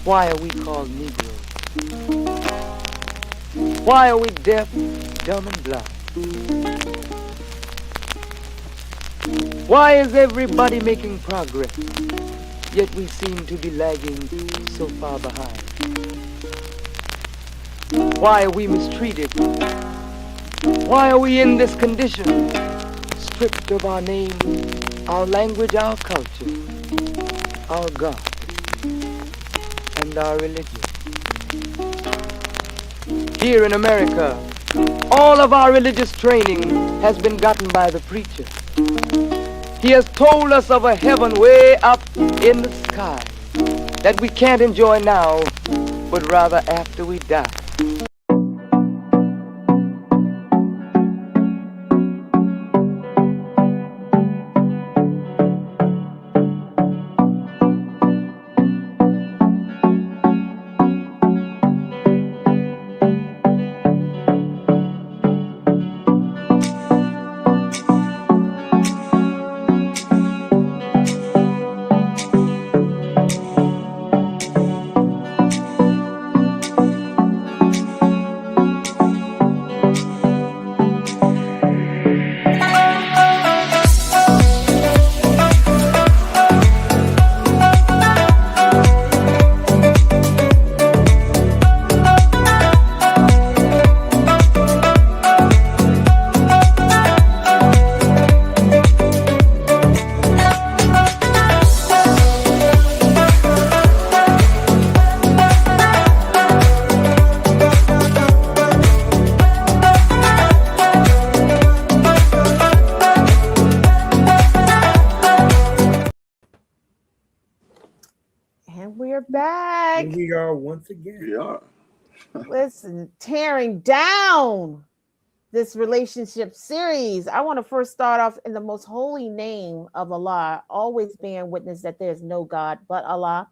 Why are we called Negroes? Why are we deaf, dumb, and blind? Why is everybody making progress, yet we seem to be lagging so far behind? Why are we mistreated? Why are we in this condition? Stripped of our name, our language, our culture, our God, and our religion. Here in America, all of our religious training has been gotten by the preacher. He has told us of a heaven way up in the sky that we can't enjoy now, but rather after we die. We're back. Here we are once again. We are. Listen, tearing down this relationship series. I want to first start off in the most holy name of Allah, always being witness that there's no God but Allah,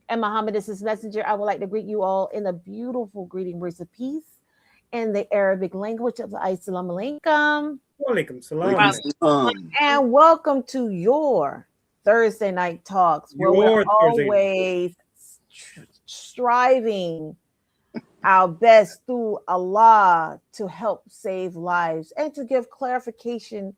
and Muhammad is his messenger. I would like to greet you all in the beautiful greeting words of peace in the Arabic language of Assalamu alaikum. Walaikum salam. And welcome to your Thursday night talks, where we're always striving our best through Allah to help save lives and to give clarification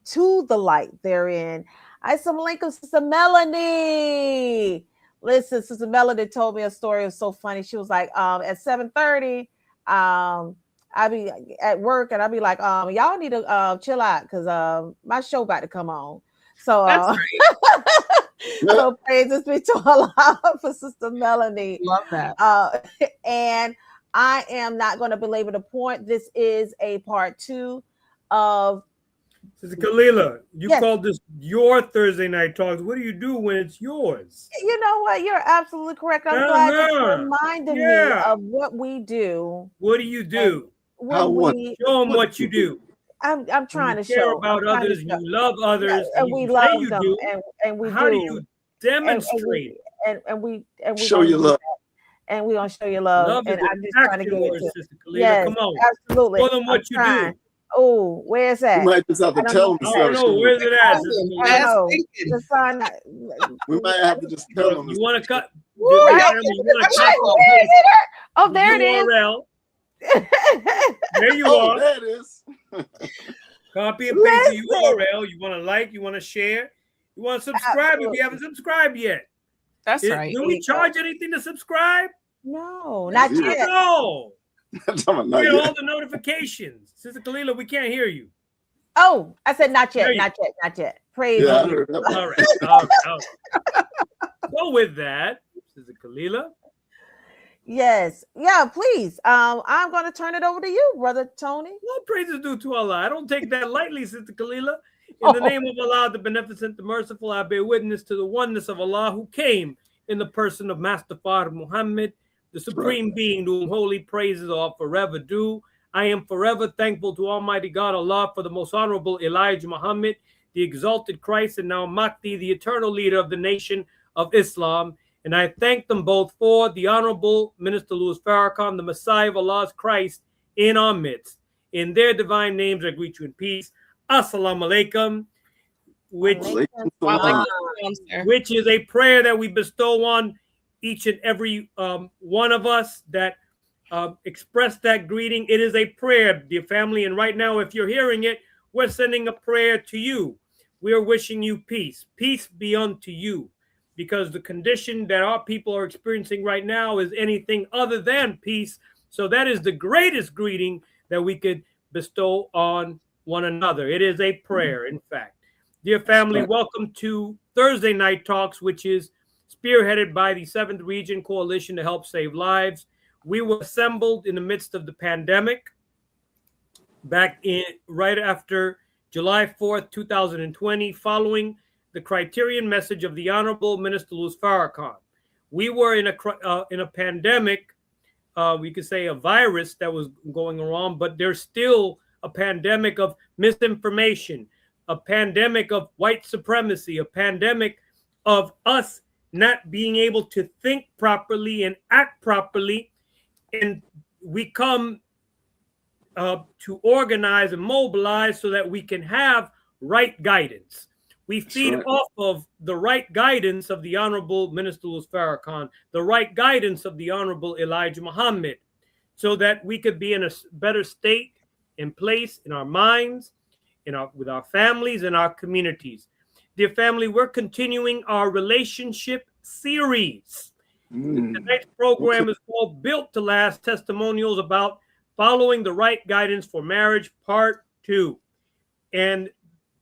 to the light therein. Assalamu alaikum, Sister Melanie. Listen, Sister Melanie told me a story. It was so funny. She was like, at 7:30, I be at work and I be like, y'all need to chill out because my show about to come on. So, so praises be to Allah for Sister Melanie. Love that. And I am not going to belabor the point. This is a part 2 of Sister Kalila. You called this your Thursday night talks. What do you do when it's yours? You know what? You're absolutely correct. I'm glad you reminded me of what we do. What do you do? Show them what you do. I'm trying to care show about others. You love others, and we love them, and we how do. Do you demonstrate? And we show your love, and we gonna show your love. And I'm just trying to get it to Sister Kalila. Yes, come on, absolutely. Tell them what you do. Oh, where's that? You might just have to tell them. I don't know. Where's it at? We might have to just tell them. You want to cut? Oh, there it is. There you are. There it is. Copy and paste the URL. You want to like? You want to share? You want to subscribe if you haven't subscribed yet? That's right. Do we charge anything to subscribe? No, not yet. No. Get all the notifications. Sister Kalila, we can't hear you. Oh, I said not yet, not yet, not yet. Praise God. All right. Go with that, Sister Kalila. Yes. Yeah, please. I'm going to turn it over to you, Brother Tony. Well, praises due to Allah. I don't take that lightly, Sister Kalila. In the name of Allah, the Beneficent, the Merciful, I bear witness to the oneness of Allah who came in the person of Master Father Muhammad, the Supreme Being, to whom holy praises are forever due. I am forever thankful to Almighty God Allah for the most honorable Elijah Muhammad, the exalted Christ, and now Mahdi, the eternal leader of the nation of Islam. And I thank them both for the Honorable Minister Louis Farrakhan, the Messiah of Allah's Christ, in our midst. In their divine names, I greet you in peace. Assalamu alaikum, which is a prayer that we bestow on each and every one of us that expressed that greeting. It is a prayer, dear family. And right now, if you're hearing it, we're sending a prayer to you. We are wishing you peace. Peace be unto you. Because the condition that our people are experiencing right now is anything other than peace. So that is the greatest greeting that we could bestow on one another. It is a prayer, in fact. Dear family, welcome to Thursday Night Talks, which is spearheaded by the 7th Region Coalition to Help Save Lives. We were assembled in the midst of the pandemic back in right after July 4th, 2020, following the criterion message of the Honorable Minister Louis Farrakhan. We were in a pandemic, we could say a virus that was going around, but there's still a pandemic of misinformation, a pandemic of white supremacy, a pandemic of us not being able to think properly and act properly. And we come to organize and mobilize so that we can have right guidance. We feed off of the right guidance of the Honorable Minister Louis Farrakhan, the right guidance of the Honorable Elijah Muhammad, so that we could be in a better state and place in our minds, with our families and our communities. Dear family, we're continuing our relationship series. Tonight's program is called Built to Last: Testimonials about Following the Right Guidance for Marriage, Part 2. And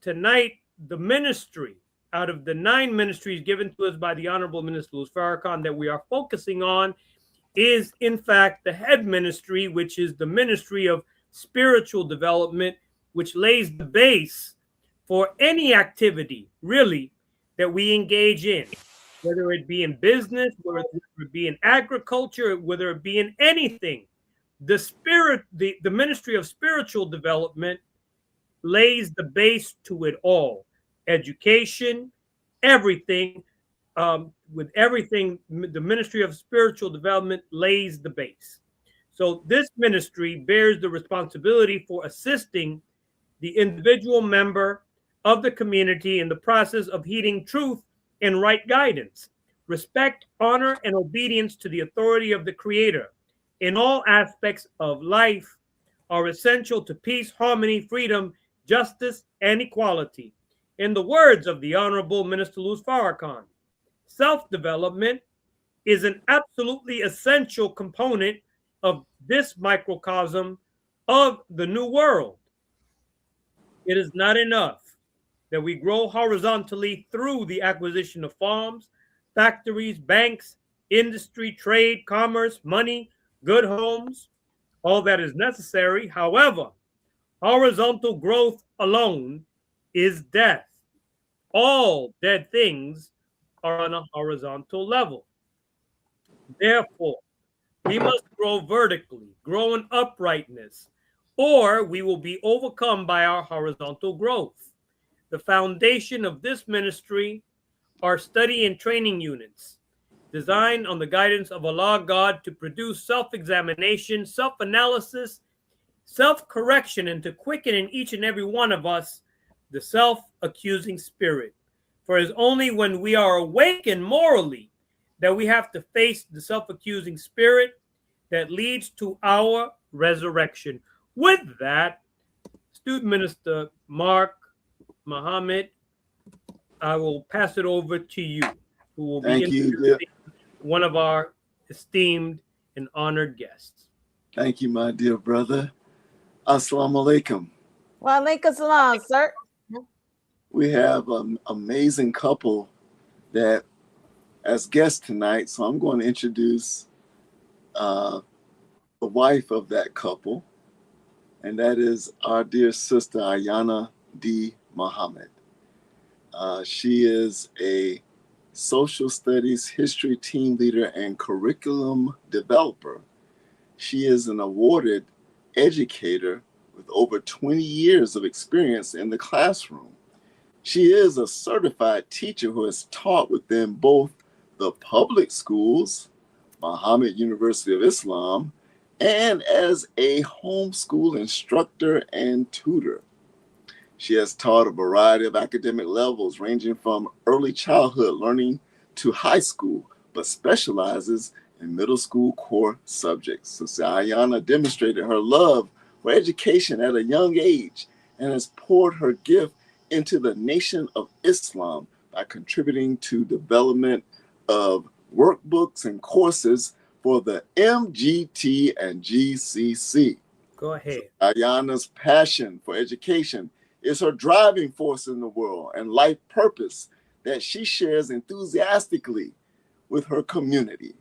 tonight, the ministry, out of the 9 ministries given to us by the Honorable Minister Louis Farrakhan that we are focusing on, is in fact the head ministry, which is the ministry of spiritual development, which lays the base for any activity, really, that we engage in, whether it be in business, whether it be in agriculture, whether it be in anything. The ministry of spiritual development lays the base to it all. Education, everything, with everything, the ministry of spiritual development lays the base. So this ministry bears the responsibility for assisting the individual member of the community in the process of heeding truth and right guidance. Respect, honor, and obedience to the authority of the Creator in all aspects of life are essential to peace, harmony, freedom, justice, and equality. In the words of the Honorable Minister Louis Farrakhan, self-development is an absolutely essential component of this microcosm of the new world. It is not enough that we grow horizontally through the acquisition of farms, factories, banks, industry, trade, commerce, money, good homes. All that is necessary. However, horizontal growth alone is death. All dead things are on a horizontal level. Therefore, we must grow vertically, grow in uprightness, or we will be overcome by our horizontal growth. The foundation of this ministry are study and training units designed on the guidance of Allah God to produce self-examination, self-analysis, self-correction, and to quicken in each and every one of us the self-accusing spirit. For it is only when we are awakened morally that we have to face the self-accusing spirit that leads to our resurrection. With that, Student Minister Mark Muhammad, I will pass it over to you, who will be introducing one of our esteemed and honored guests. Thank you, my dear brother. Assalamu alaikum. Wa alaikum salam, sir. We have an amazing couple that as guests tonight, so I'm going to introduce the wife of that couple, and that is our dear sister Ayana D. Muhammad. She is a social studies history team leader and curriculum developer. She is an awarded educator with over 20 years of experience in the classroom. She is a certified teacher who has taught within both the public schools, Muhammad University of Islam, and as a homeschool instructor and tutor. She has taught a variety of academic levels ranging from early childhood learning to high school, but specializes in middle school core subjects. Sister Ayana demonstrated her love for education at a young age and has poured her gift into the Nation of Islam by contributing to development of workbooks and courses for the MGT and GCC. Go ahead. Ayana's passion for education is her driving force in the world and life purpose that she shares enthusiastically with her community,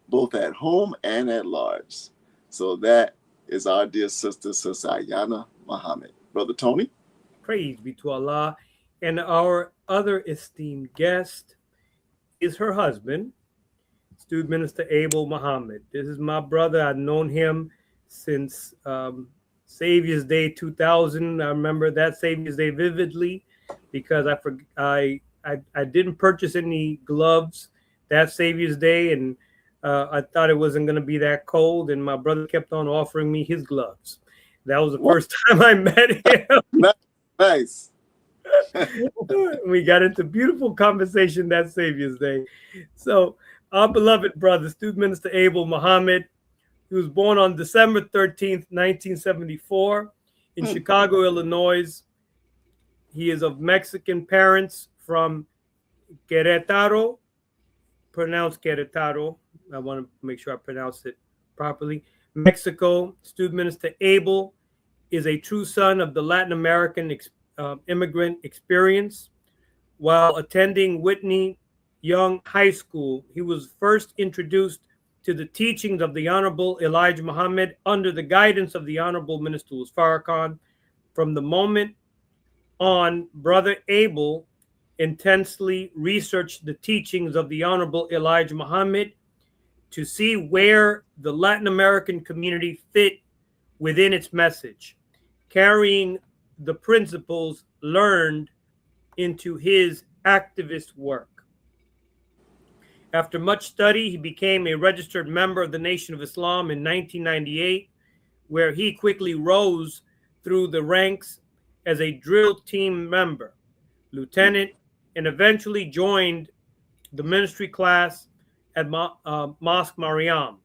both at home and at large. So that is our dear sister, Sister Ayana Muhammad. Brother Tony? Praise be to Allah. And our other esteemed guest is her husband, Student Minister Abel Muhammad. This is my brother. I've known him since Savior's Day 2000. I remember that Savior's Day vividly because I didn't purchase any gloves that Savior's Day, and I thought it wasn't going to be that cold, and my brother kept on offering me his gloves. That was the first time I met him. Nice. We got into beautiful conversation that Savior's Day. So our beloved brother, Student Minister Abel Muhammad, he was born on December 13th, 1974 in Chicago, Illinois. He is of Mexican parents from Querétaro, pronounced Querétaro. I want to make sure I pronounce it properly. Mexico. Student Minister Abel is a true son of the Latin American immigrant experience. While attending Whitney Young High School, he was first introduced to the teachings of the Honorable Elijah Muhammad under the guidance of the Honorable Minister Farrakhan. From the moment on, Brother Abel intensely researched the teachings of the Honorable Elijah Muhammad to see where the Latin American community fit within its message, carrying the principles learned into his activist work. After much study, he became a registered member of the Nation of Islam in 1998, where he quickly rose through the ranks as a drill team member, lieutenant, and eventually joined the ministry class at Mosque Mariam,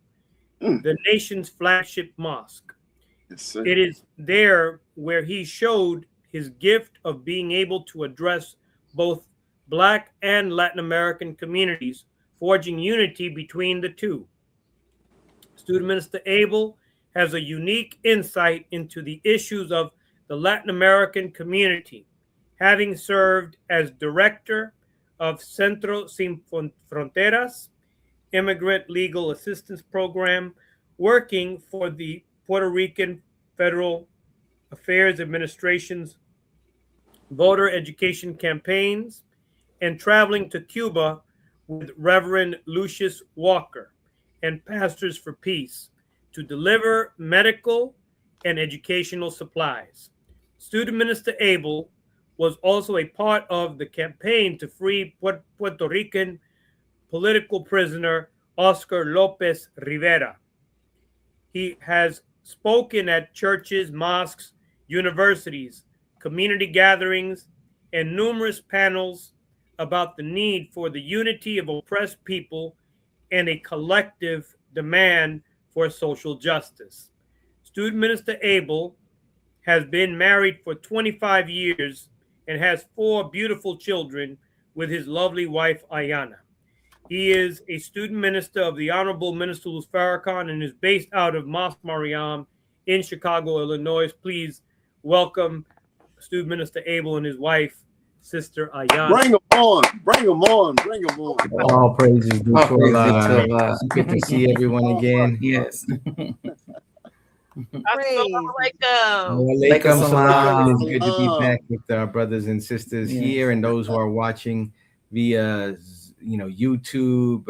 the nation's flagship mosque. Yes, sir. It is there where he showed his gift of being able to address both Black and Latin American communities, forging unity between the two. Student Minister Abel has a unique insight into the issues of the Latin American community, having served as director of Centro Sin Fronteras Immigrant Legal Assistance Program, working for the Puerto Rican Federal Affairs Administration's voter education campaigns, and traveling to Cuba with Reverend Lucius Walker and Pastors for Peace to deliver medical and educational supplies. Student Minister Abel was also a part of the campaign to free Puerto Rican political prisoner Oscar Lopez Rivera. He has spoken at churches, mosques, universities, community gatherings, and numerous panels about the need for the unity of oppressed people and a collective demand for social justice. Student Minister Abel has been married for 25 years and has 4 beautiful children with his lovely wife, Ayana. He is a student minister of the Honorable Minister Farrakhan and is based out of Mosque Mariam in Chicago, Illinois. Please welcome Student Minister Abel and his wife, Sister Ayana. Bring them on. Bring them on. Bring them on. All praises be to Allah. Good to see everyone again. Yes. Praise. Walaikum salam. It's good to be Salam. back with our brothers and sisters here and those who are watching via YouTube,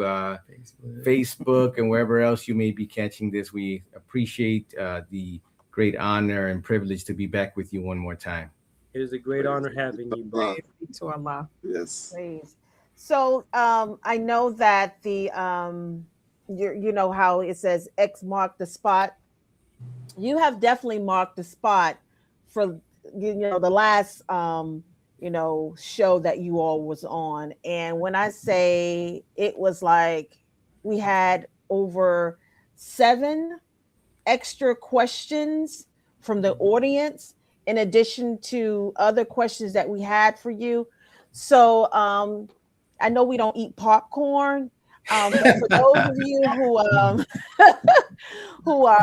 Facebook, and wherever else you may be catching this. We appreciate the great honor and privilege to be back with you one more time. It is a great honor having you, bro. To Allah. Yes. Praise. So I know that the you know how it says X marked the spot. You have definitely marked the spot for the last show that you all was on. And when I say it was like we had over 7 extra questions from the audience, in addition to other questions that we had for you. So I know we don't eat popcorn, but for those of you who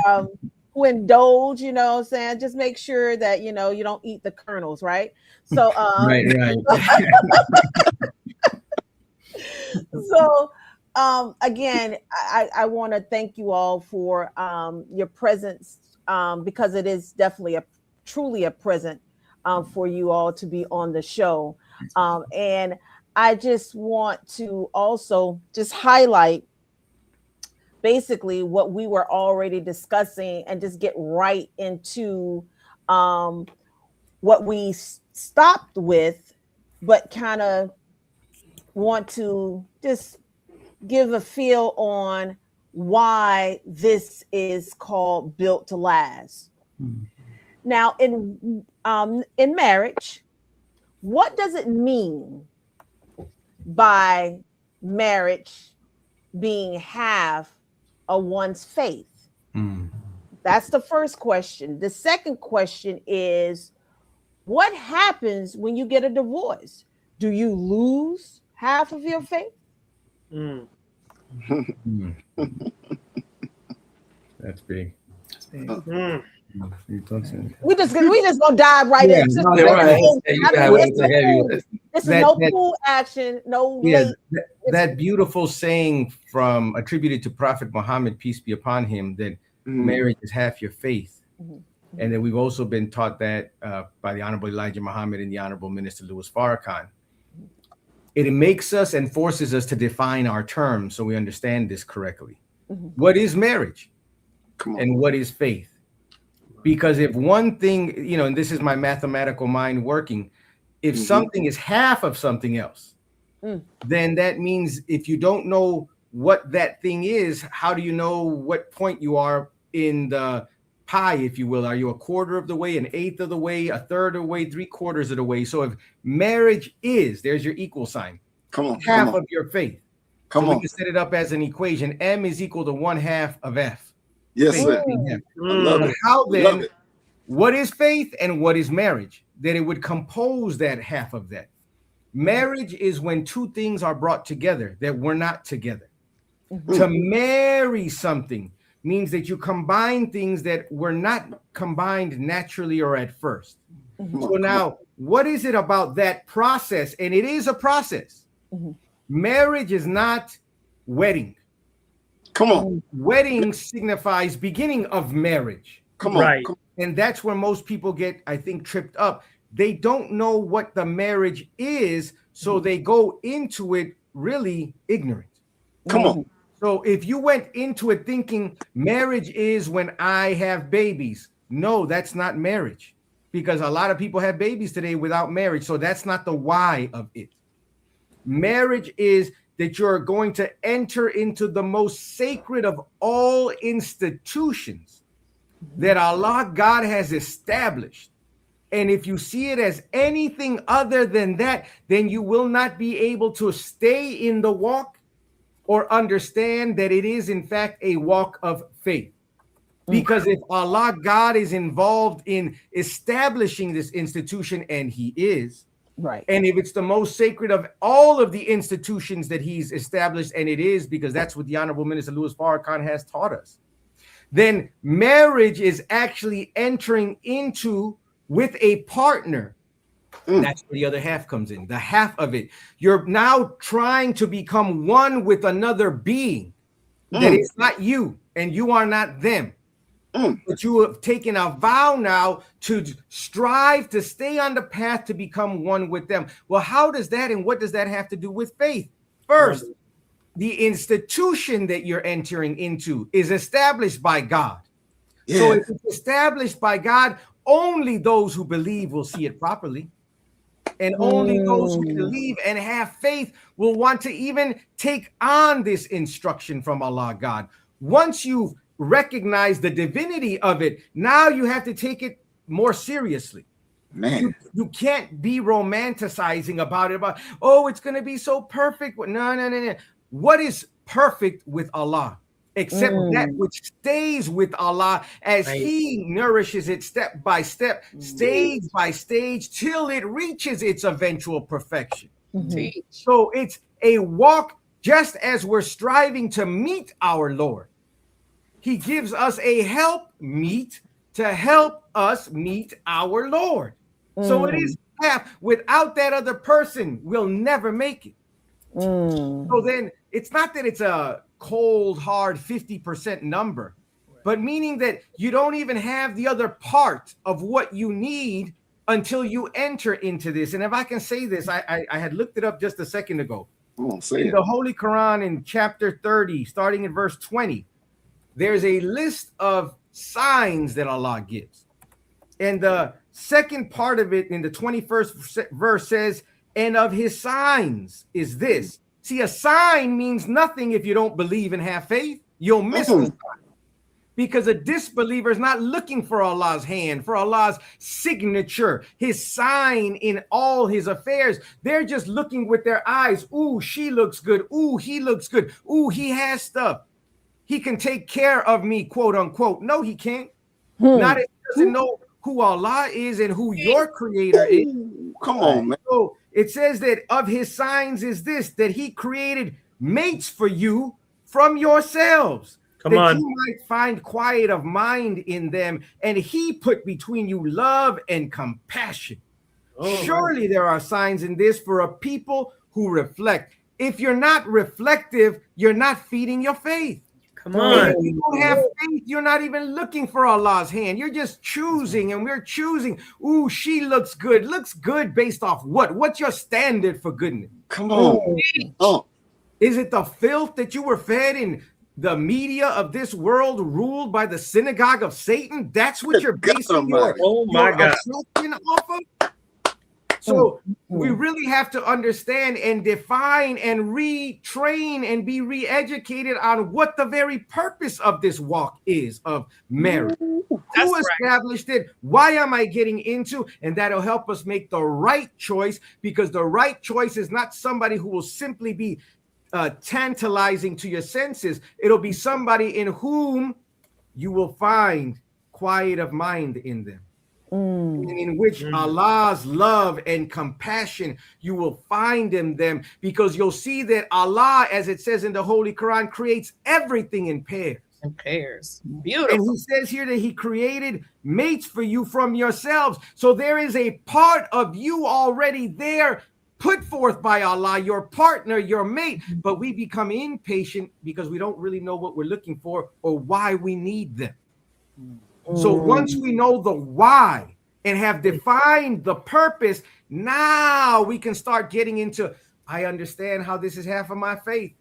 who indulge, you know what I'm saying, just make sure that you don't eat the kernels, right? So Right. so again, I want to thank you all for your presence, because it is definitely truly a present for you all to be on the show. And I just want to also just highlight basically what we were already discussing and just get right into what we stopped with, but kind of want to just give a feel on why this is called Built to Last. Now, in marriage, what does it mean by marriage being half of one's faith? That's the first question. The second question is, what happens when you get a divorce? Do you lose half of your faith? That's big. We just gonna dive right into it. This is no pool action, no late. That beautiful saying from attributed to Prophet Muhammad, peace be upon him, that marriage is half your faith. And then we've also been taught that by the Honorable Elijah Muhammad and the Honorable Minister Louis Farrakhan. It makes us and forces us to define our terms so we understand this correctly. What is marriage? And what is faith? Because if one thing, and this is my mathematical mind working, if something is half of something else, then that means if you don't know what that thing is, how do you know what point you are in the pie, if you will? Are you a quarter of the way, an eighth of the way, a third of the way, 3/4 of the way? So if marriage is, there's your equal sign, half of your faith. We can set it up as an equation. M is equal to 1/2 of F. Yes, sir. But how then, what is faith and what is marriage? That it would compose that half of that. Marriage is when two things are brought together that were not together. To marry something means that you combine things that were not combined naturally or at first. So now, what is it about that process? And it is a process. Marriage is not wedding. Wedding signifies beginning of marriage. Right. And that's where most people get, I think, tripped up. They don't know what the marriage is, so they go into it really ignorant. So if you went into it thinking marriage is when I have babies, no, that's not marriage, because a lot of people have babies today without marriage. So that's not the why of it. Marriage is that you're going to enter into the most sacred of all institutions that Allah God has established. And if you see it as anything other than that, then you will not be able to stay in the walk or understand that it is in fact a walk of faith. Because if Allah God is involved in establishing this institution, and he is, right, and if it's the most sacred of all of the institutions that he's established, and it is, because that's what the Honorable Minister Louis Farrakhan has taught us, then marriage is actually entering into with a partner. That's where the other half comes in, the half of it. You're now trying to become one with another being that is not you and you are not them. But you have taken a vow now to strive to stay on the path to become one with them. Well, how does that and what does that have to do with faith? First, the institution that you're entering into is established by God. So if it's established by God, only those who believe will see it properly. And only those who believe and have faith will want to even take on this instruction from Allah God. Once you've recognized the divinity of it, now you have to take it more seriously. Man, you can't be romanticizing about it, about, oh, it's going to be so perfect. No. What is perfect with Allah, except that which stays with Allah as He nourishes it step by step, stage by stage, till it reaches its eventual perfection. So it's a walk just as we're striving to meet our Lord. He gives us a help meet to help us meet our Lord. So it is a path. Without that other person, we'll never make it. So then it's not that it's a cold, hard 50% number, but meaning that you don't even have the other part of what you need until you enter into this. And if I can say this, I had looked it up just a second ago. In the Holy Quran in chapter 30, starting in verse 20, there's a list of signs that Allah gives. And the second part of it in the 21st verse says, and of his signs is this. See, a sign means nothing if you don't believe and have faith. You'll miss the sign. Because a disbeliever is not looking for Allah's hand, for Allah's signature, his sign in all his affairs. They're just looking with their eyes. Ooh, she looks good. Ooh, he looks good. Ooh, he has stuff. He can take care of me, quote unquote. No, he can't. Not if he doesn't know who Allah is and who your creator is. Come on, man. So it says that of his signs is this, that he created mates for you from yourselves. That you might find quiet of mind in them, and he put between you love and compassion. Surely there are signs in this for a people who reflect. If you're not reflective, you're not feeding your faith. Come on. If you don't have faith, you're not even looking for Allah's hand. You're just choosing, and we're choosing. Ooh, she looks good. Looks good based off what? What's your standard for goodness? Come on. Is it the filth that you were fed in the media of this world ruled by the synagogue of Satan? That's what you're basing your assumption off of? So we really have to understand and define and retrain and be re-educated on what the very purpose of this walk is of marriage. Who established it? Why am I getting into? And that'll help us make the right choice, because the right choice is not somebody who will simply be tantalizing to your senses. It'll be somebody in whom you will find quiet of mind in them. In which Allah's love and compassion you will find in them, because you'll see that Allah, as it says in the Holy Quran, creates everything in pairs. In pairs. Beautiful. And he says here that he created mates for you from yourselves. So there is a part of you already there put forth by Allah, your partner, your mate, but we become impatient because we don't really know what we're looking for or why we need them. So once we know the why and have defined the purpose, now we can start getting into, I understand how this is half of my faith,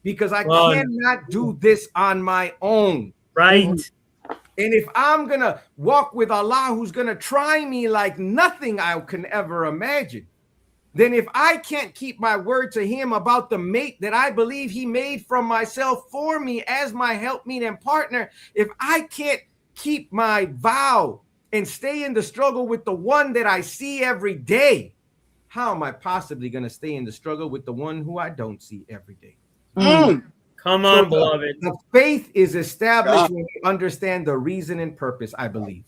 because I cannot do this on my own. Right. And if I'm going to walk with Allah, who's going to try me like nothing I can ever imagine, then if I can't keep my word to him about the mate that I believe he made from myself for me as my helpmeet and partner, if I can't keep my vow and stay in the struggle with the one that I see every day, how am I possibly going to stay in the struggle with the one who I don't see every day? Come on, beloved. The faith is established when you understand the reason and purpose, I believe.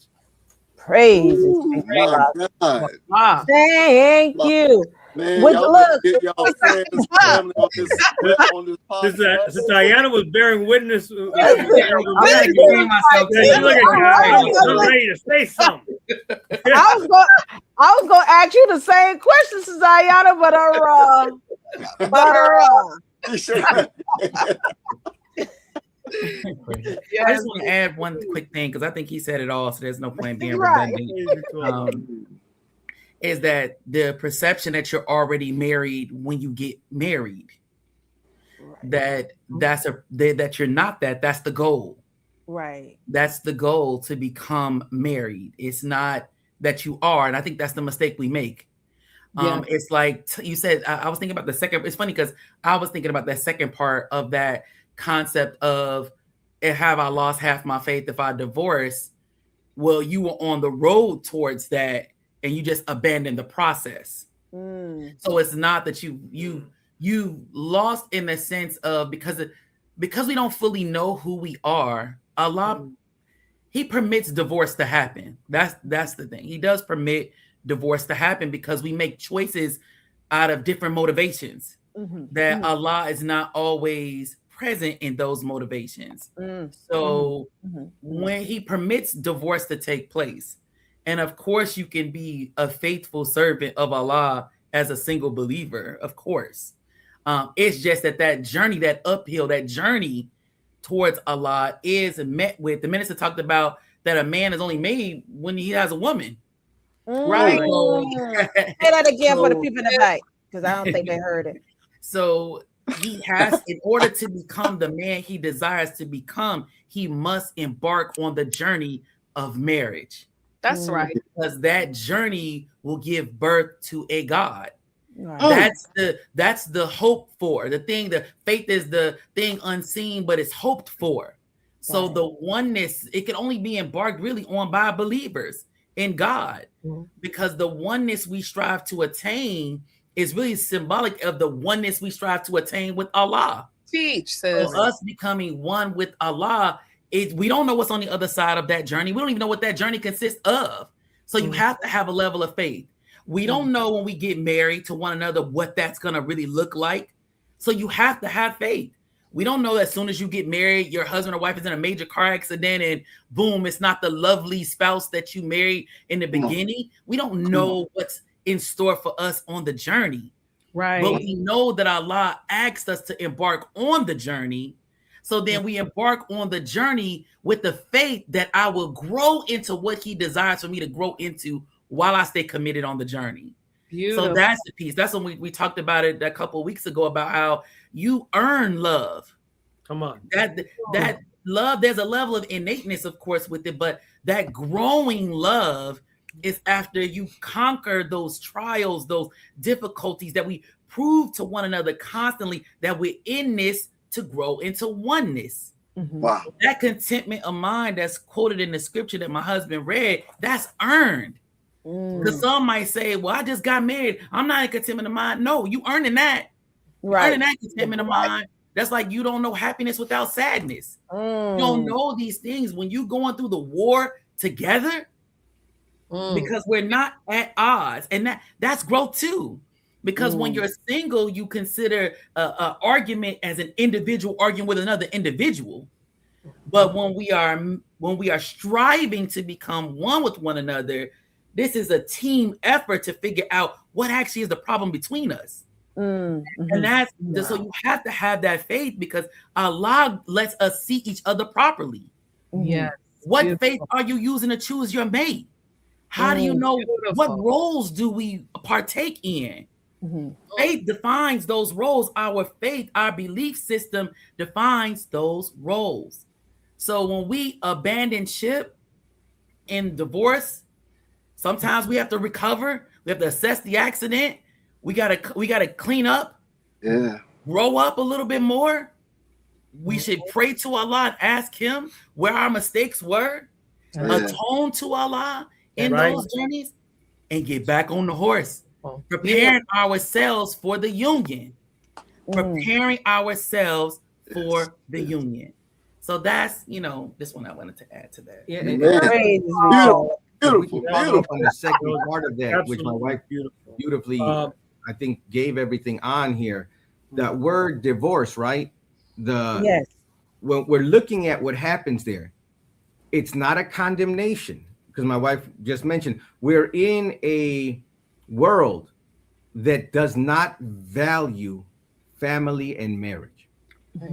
Praise. Thank you. Man, With y'all look, get y'all friends, family on this podcast. Since Diana was bearing witness, I'm ready to say something. I was gonna ask you the same question, Diana, but Yeah, I just want to add one quick thing, because I think he said it all, so there's no point being redundant. Is that the perception that you're already married when you get married? That you're not that. That's the goal. Right. That's the goal, to become married. It's not that you are, and I think that's the mistake we make. It's like you said. I was thinking about the second. It's funny because I was thinking about that second part of that concept of, have I lost half my faith if I divorce? Well, you were on the road towards that, and you just abandoned the process. So it's not that you lost in the sense of, because because we don't fully know who we are, Allah, he permits divorce to happen. That's the thing. He does permit divorce to happen because we make choices out of different motivations. That Allah is not always present in those motivations. So when he permits divorce to take place, and of course you can be a faithful servant of Allah as a single believer, of course. It's just that journey, that uphill, that journey towards Allah is met with, the minister talked about that a man is only made when he has a woman. Right. Say that again for the people in the back, because I don't think they heard it. So he has, in order to become the man he desires to become, he must embark on the journey of marriage. That's right. Because that journey will give birth to a God. Right. That's the hope for the thing. The faith is the thing unseen, but it's hoped for. So the oneness, it can only be embarked really on by believers in God, because the oneness we strive to attain is really symbolic of the oneness we strive to attain with Allah. Teach, says. So us becoming one with Allah, we don't know what's on the other side of that journey. We don't even know what that journey consists of. So you have to have a level of faith. We don't know when we get married to one another what that's going to really look like. So you have to have faith. We don't know that as soon as you get married, your husband or wife is in a major car accident and boom, it's not the lovely spouse that you married in the beginning. We don't know what's in store for us on the journey. Right. But we know that Allah asked us to embark on the journey. So then we embark on the journey with the faith that I will grow into what he desires for me to grow into while I stay committed on the journey. Beautiful. So that's the piece. That's when we talked about it a couple of weeks ago about how you earn love. Come on. That love, there's a level of innateness, of course, with it, but that growing love is after you conquer those trials, those difficulties that we prove to one another constantly that we're in this to grow into oneness. Wow. That contentment of mind that's quoted in the scripture that my husband read, that's earned. Because some might say, well, I just got married. I'm not in contentment of mind. No, you earning that. Right. Earning that contentment of mind. That's like you don't know happiness without sadness. You don't know these things when you going through the war together because we're not at odds. And that's growth too. Because when you're single, you consider an argument as an individual arguing with another individual. But when we are striving to become one with one another, this is a team effort to figure out what actually is the problem between us. And so you have to have that faith because Allah lets us see each other properly. Yes. What faith are you using to choose your mate? How do you know what roles do we partake in? Faith defines those roles. Our faith, our belief system defines those roles. So when we abandon ship in divorce, sometimes we have to recover. We have to assess the accident. We gotta clean up. Yeah. Grow up a little bit more. We should pray to Allah and ask Him where our mistakes were. Atone to Allah in those journeys, and get back on the horse. Preparing ourselves for the union. Preparing ourselves for the union. So that's this one I wanted to add to that. Yeah, Beautiful. On the second part of that, which my wife beautifully, I think, gave everything on here. That word divorce, right? When we're looking at what happens there, it's not a condemnation, because my wife just mentioned we're in a world that does not value family and marriage.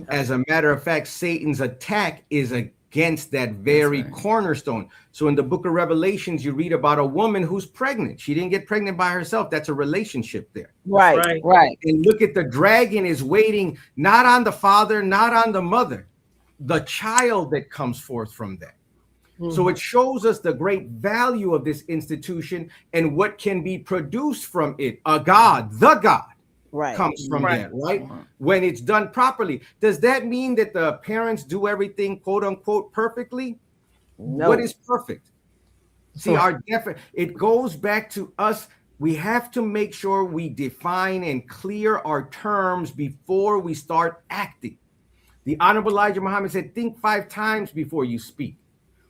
As a matter of fact, Satan's attack is against that very cornerstone. So in the book of Revelations, you read about a woman who's pregnant. She didn't get pregnant by herself. That's a relationship there. Right. And look at the dragon is waiting not on the father, not on the mother, the child that comes forth from that. So it shows us the great value of this institution and what can be produced from it. A God, the God, comes from that, right? When it's done properly. Does that mean that the parents do everything, quote unquote, perfectly? No. What is perfect? See, it goes back to us. We have to make sure we define and clear our terms before we start acting. The Honorable Elijah Muhammad said, think 5 times before you speak.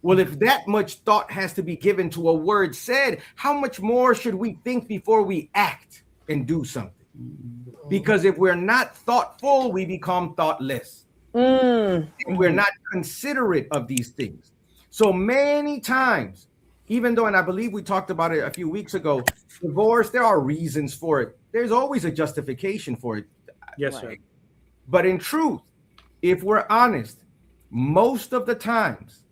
Well, if that much thought has to be given to a word said, how much more should we think before we act and do something? Because if we're not thoughtful, we become thoughtless. If we're not considerate of these things. So many times, even though, and I believe we talked about it a few weeks ago, divorce, there are reasons for it. There's always a justification for it. Yes, sir. But in truth, if we're honest, most of the times,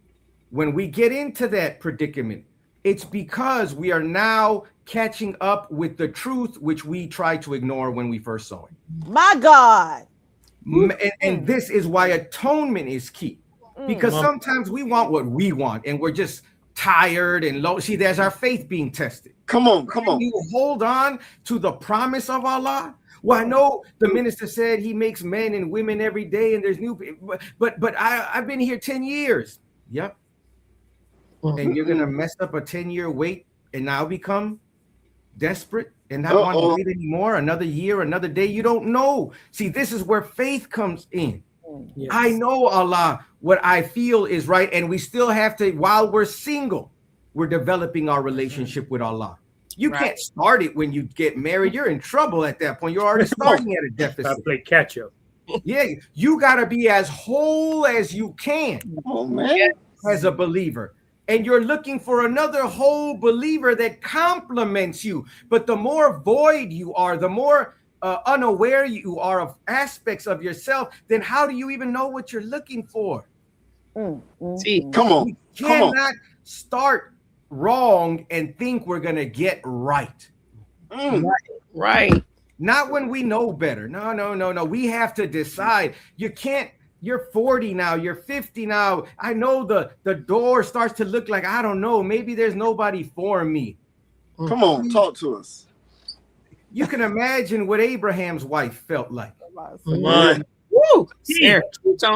when we get into that predicament, it's because we are now catching up with the truth, which we tried to ignore when we first saw it. My God. And this is why atonement is key. Because sometimes we want what we want and we're just tired and low. See, there's our faith being tested. Come on, come on. You hold on to the promise of Allah. Well, I know the minister said he makes men and women every day and there's new, but I've been here 10 years. Yep. And you're gonna mess up a 10-year wait and now become desperate and not want to wait anymore, another year, another day. You don't know. See, this is where faith comes in. Yes. I know Allah, what I feel is right, and we still have to, while we're single, we're developing our relationship with Allah. You can't start it when you get married. You're in trouble at that point. You're already starting at a deficit. I play catch up. Yeah, you gotta be as whole as you can. Oh man, as a believer. And you're looking for another whole believer that complements you. But the more void you are, the more unaware you are of aspects of yourself, then how do you even know what you're looking for? See, come on. We cannot start wrong and think we're going to get right. Right. Not when we know better. No. We have to decide. You can't. You're 40 now, you're 50 now. I know the door starts to look like, I don't know, maybe there's nobody for me. Come on, talk to us. You can imagine what Abraham's wife felt like. Come on. Woo! Sarah,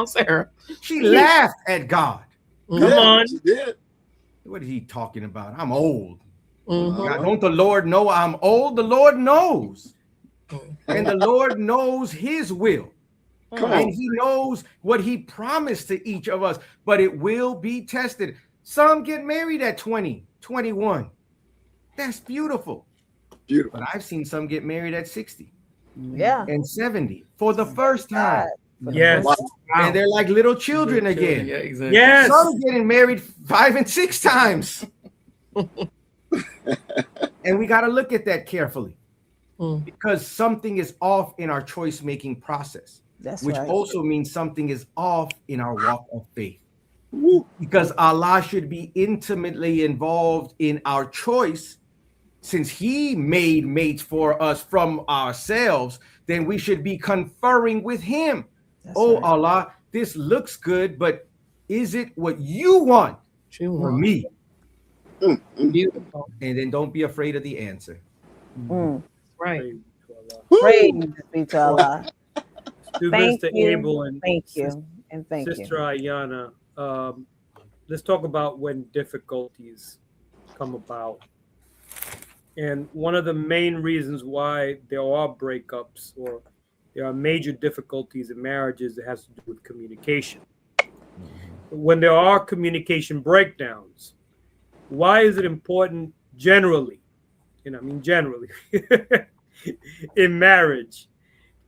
Sarah. She laughed at God. Come on. She did. What is he talking about? I'm old. God, don't the Lord know I'm old? The Lord knows. And the Lord knows his will. And he knows what he promised to each of us, but it will be tested. Some get married at 20, 21. That's beautiful. But I've seen some get married at 60 and 70 for the first time. Yes. And they're like little children again. Yeah, exactly. Yes. Some getting married 5 and 6 times. And we got to look at that carefully because something is off in our choice-making process. Which also means something is off in our walk of faith. Because Allah should be intimately involved in our choice. Since he made mates for us from ourselves, then we should be conferring with him. Allah, this looks good, but is it what you want for me? Beautiful. And then don't be afraid of the answer. Right. Praise be to Allah. Do Thank this to you. Abel and Thank you. And thank Sister you. Ayana. Let's talk about when difficulties come about. And one of the main reasons why there are breakups or there are major difficulties in marriages that has to do with communication. When there are communication breakdowns, why is it important generally, and I mean generally, in marriage,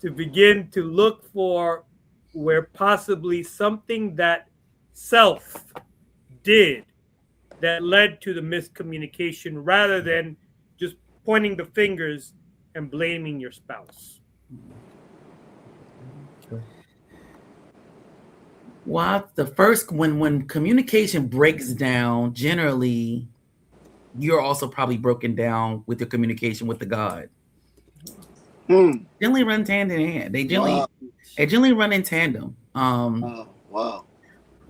to begin to look for where possibly something that self did that led to the miscommunication rather than just pointing the fingers and blaming your spouse? Well, the first, when communication breaks down, generally, you're also probably broken down with your communication with the God. Generally run hand in hand. They generally run in tandem. Wow.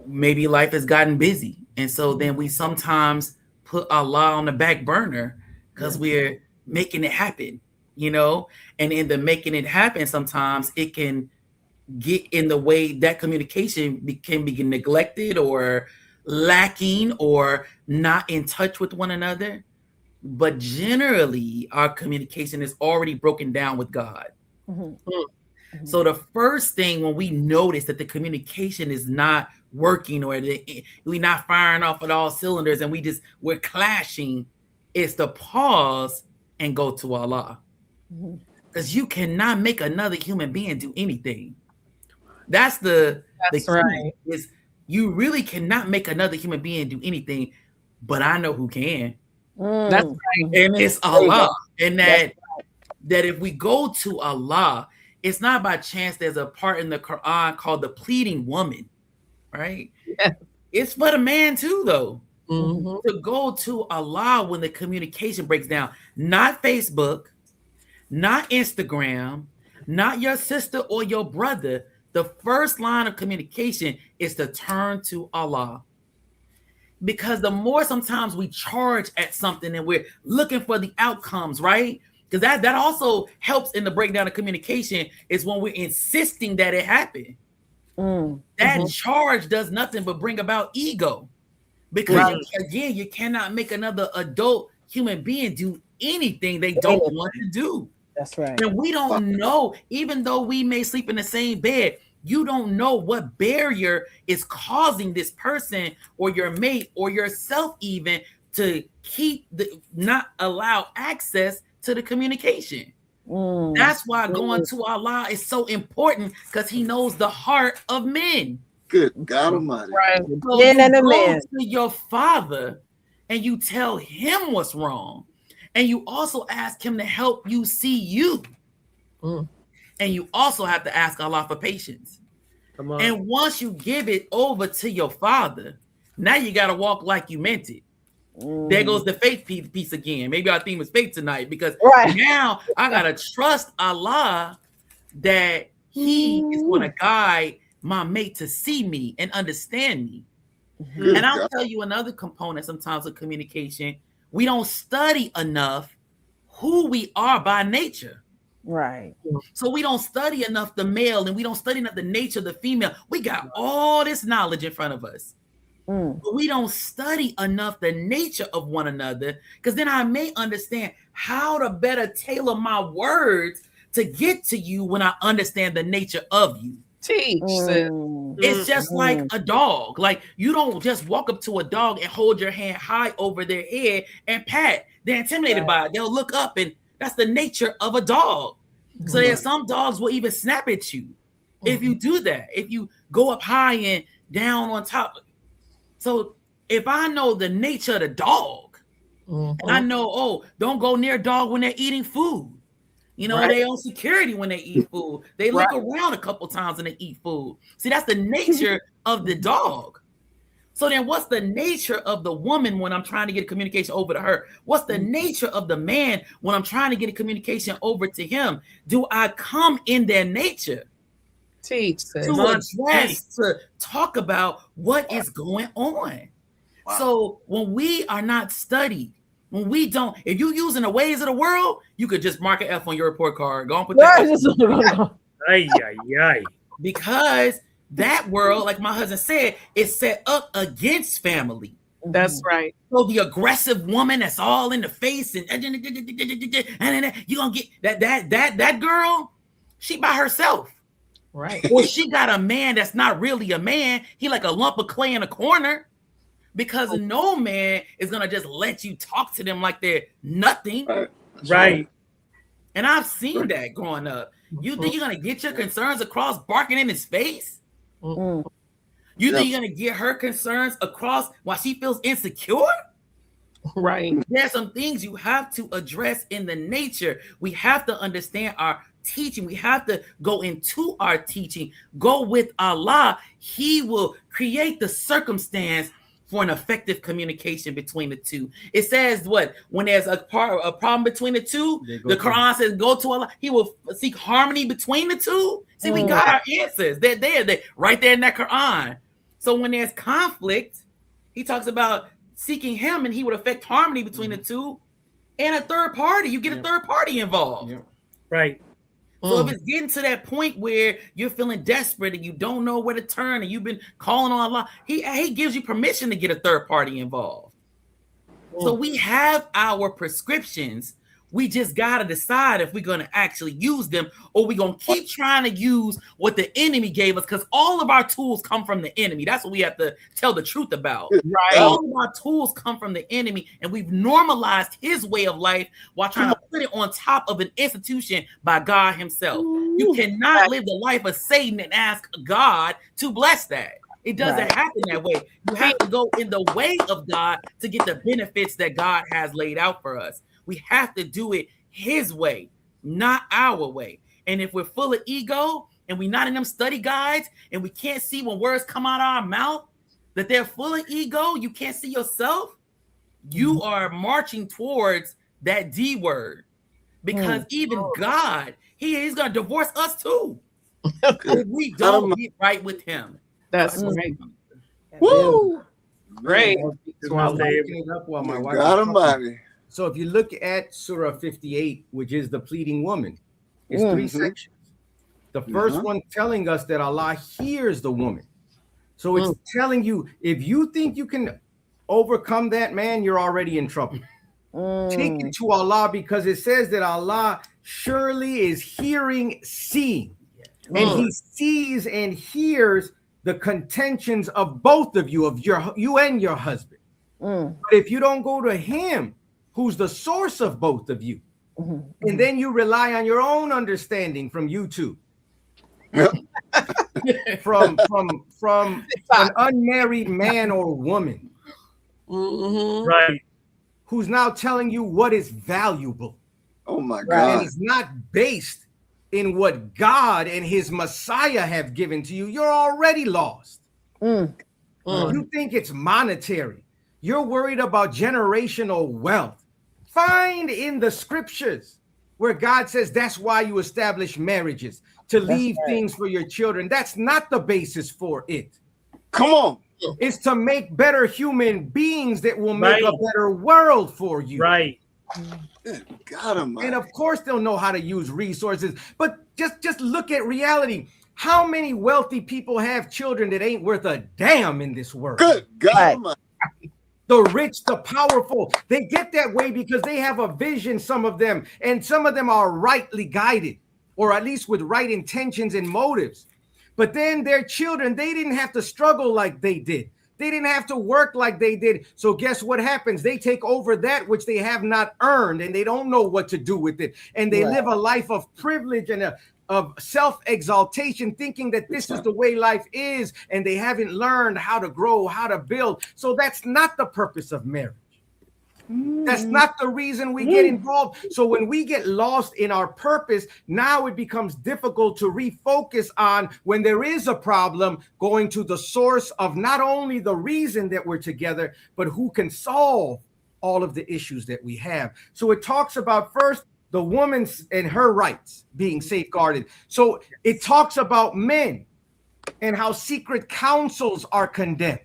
Maybe life has gotten busy, and so then we sometimes put Allah on the back burner because we're making it happen, And in the making it happen, sometimes it can get in the way that communication can be neglected or lacking or not in touch with one another. But generally, our communication is already broken down with God. So the first thing when we notice that the communication is not working or we're not firing off at all cylinders and we're clashing, is to pause and go to Allah. Because you cannot make another human being do anything. That's the key, right. is you really cannot make another human being do anything, but I know who can. That's right. And it's Allah. And that if we go to Allah, it's not by chance there's a part in the Quran called the pleading woman, right? Yeah. It's for the man too, though. Mhm. To go to Allah when the communication breaks down, not Facebook, not Instagram, not your sister or your brother. The first line of communication is to turn to Allah. Because the more sometimes we charge at something and we're looking for the outcomes, right? Because that also helps in the breakdown of communication, is when we're insisting that it happen. That charge does nothing but bring about ego. Because again, you cannot make another adult human being do anything they don't want to do. That's right. And we don't know, even though we may sleep in the same bed, you don't know what barrier is causing this person or your mate or yourself even to not allow access to the communication. That's why going to Allah is so important, because He knows the heart of men. Good God Almighty. Right. So you go to your Father and you tell Him what's wrong, and you also ask Him to help you see you. And you also have to ask Allah for patience. Come on. And once you give it over to your Father, now you got to walk like you meant it. There goes the faith piece again. Maybe our theme is faith tonight, because now I got to trust Allah that He is going to guide my mate to see me and understand me. And I'll tell you another component sometimes of communication. We don't study enough who we are by nature. Right. So we don't study enough the male, and we don't study enough the nature of the female. We got all this knowledge in front of us. But we don't study enough the nature of one another, because then I may understand how to better tailor my words to get to you when I understand the nature of you. Teach. Sis. It's just like a dog. Like, you don't just walk up to a dog and hold your hand high over their head and pat. They're intimidated by it. They'll look up, and that's the nature of a dog. So there's some dogs will even snap at you if you do that. If you go up high and down on top. So if I know the nature of the dog, and I know, don't go near a dog when they're eating food. You know, they on security when they eat food. They look around a couple times when they eat food. See, that's the nature of the dog. So then what's the nature of the woman when I'm trying to get a communication over to her? What's the nature of the man when I'm trying to get a communication over to him? Do I come in their nature? Teach. To address, to talk about what is going on. So when we are not studied, when we don't, if you're using the ways of the world, you could just mark an F on your report card. Go and put that. Because that world, like my husband said, is set up against family. That's right. So the aggressive woman that's all in the face, and you're gonna get that girl, she by herself. Right. Or she got a man that's not really a man. He like a lump of clay in a corner. Because no man is gonna just let you talk to them like they're nothing. Right. And I've seen that growing up. You think you're gonna get your concerns across barking in his face? You think you're gonna get her concerns across while she feels insecure? Right. There's some things you have to address in the nature. We have to understand our teaching. We have to go into our teaching. Go with Allah. He will create the circumstance for an effective communication between the two. It says what? When there's a problem between the two, the Quran says go to Allah. He will seek harmony between the two. See, we got our answers. They're there. They're right there in that Quran. So when there's conflict, he talks about seeking him, and he would affect harmony between the two. And a third party, you get a third party involved. Right. So if it's getting to that point where you're feeling desperate and you don't know where to turn, and you've been calling on Allah, he gives you permission to get a third party involved. So we have our prescriptions We just got to decide if we're going to actually use them, or we're going to keep trying to use what the enemy gave us, because all of our tools come from the enemy. That's what we have to tell the truth about. Right. All of our tools come from the enemy, and we've normalized his way of life while trying to put it on top of an institution by God himself. You cannot live the life of Satan and ask God to bless that. It doesn't happen that way. You have to go in the way of God to get the benefits that God has laid out for us. We have to do it his way, not our way. And if we're full of ego and we're not in them study guides and we can't see when words come out of our mouth that they're full of ego, you can't see yourself, you are marching towards that D word. Because even God, he's going to divorce us too. If we don't get right with him. That's right. Woo! Great. God Almighty. So if you look at Surah 58, which is the pleading woman, it's 3 sections. The first one telling us that Allah hears the woman. So it's telling you, if you think you can overcome that, man, you're already in trouble. Take it to Allah, because it says that Allah surely is hearing, seeing. And he sees and hears the contentions of both of you, of you and your husband. But if you don't go to him, who's the source of both of you, and then you rely on your own understanding from YouTube, from an unmarried man or woman, Right. who's now telling you what is valuable. Oh my God. And it's not based in what God and his Messiah have given to you. You're already lost. You think it's monetary. You're worried about generational wealth. Find in the scriptures where God says that's why you establish marriages, to leave things for your children. That's not the basis for it. Come on. It's to make better human beings that will make a better world for you. Right. God Almighty. And of course they'll know how to use resources, but just look at reality. How many wealthy people have children that ain't worth a damn in this world? Good God Almighty. The rich, the powerful, they get that way because they have a vision, some of them, and some of them are rightly guided, or at least with right intentions and motives. But then their children, they didn't have to struggle like they did. They didn't have to work like they did. So guess what happens? They take over that which they have not earned, and they don't know what to do with it. And they live a life of privilege and of self-exaltation, thinking that this is the way life is, and they haven't learned how to grow, how to build. So that's not the purpose of marriage. That's not the reason we get involved. So when we get lost in our purpose, now it becomes difficult to refocus on, when there is a problem, going to the source of not only the reason that we're together, but who can solve all of the issues that we have. So it talks about first the woman's and her rights being safeguarded. So it talks about men and how secret councils are condemned.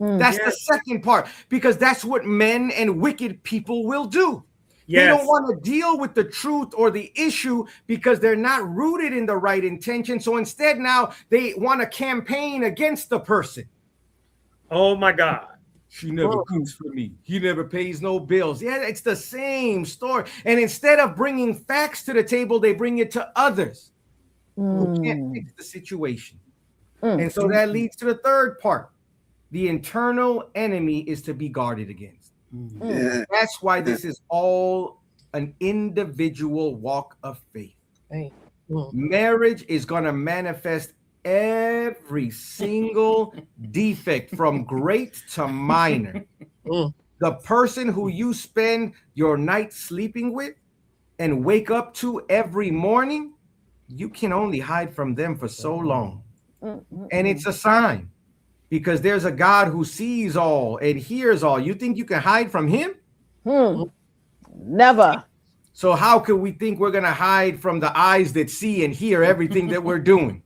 That's the second part, because that's what men and wicked people will do. They don't want to deal with the truth or the issue because they're not rooted in the right intention. So instead now they want to campaign against the person. Oh my God. She never cooks for me. He never pays no bills. Yeah, it's the same story. And instead of bringing facts to the table, they bring it to others who can't fix the situation. And so that leads to the third part. The internal enemy is to be guarded against. That's why this is all an individual walk of faith. Marriage is going to manifest every single defect from great to minor. The person who you spend your night sleeping with and wake up to every morning, you can only hide from them for so long. And it's a sign, because there's a God who sees all and hears all. You think you can hide from him? Never. So how can we think we're going to hide from the eyes that see and hear everything that we're doing?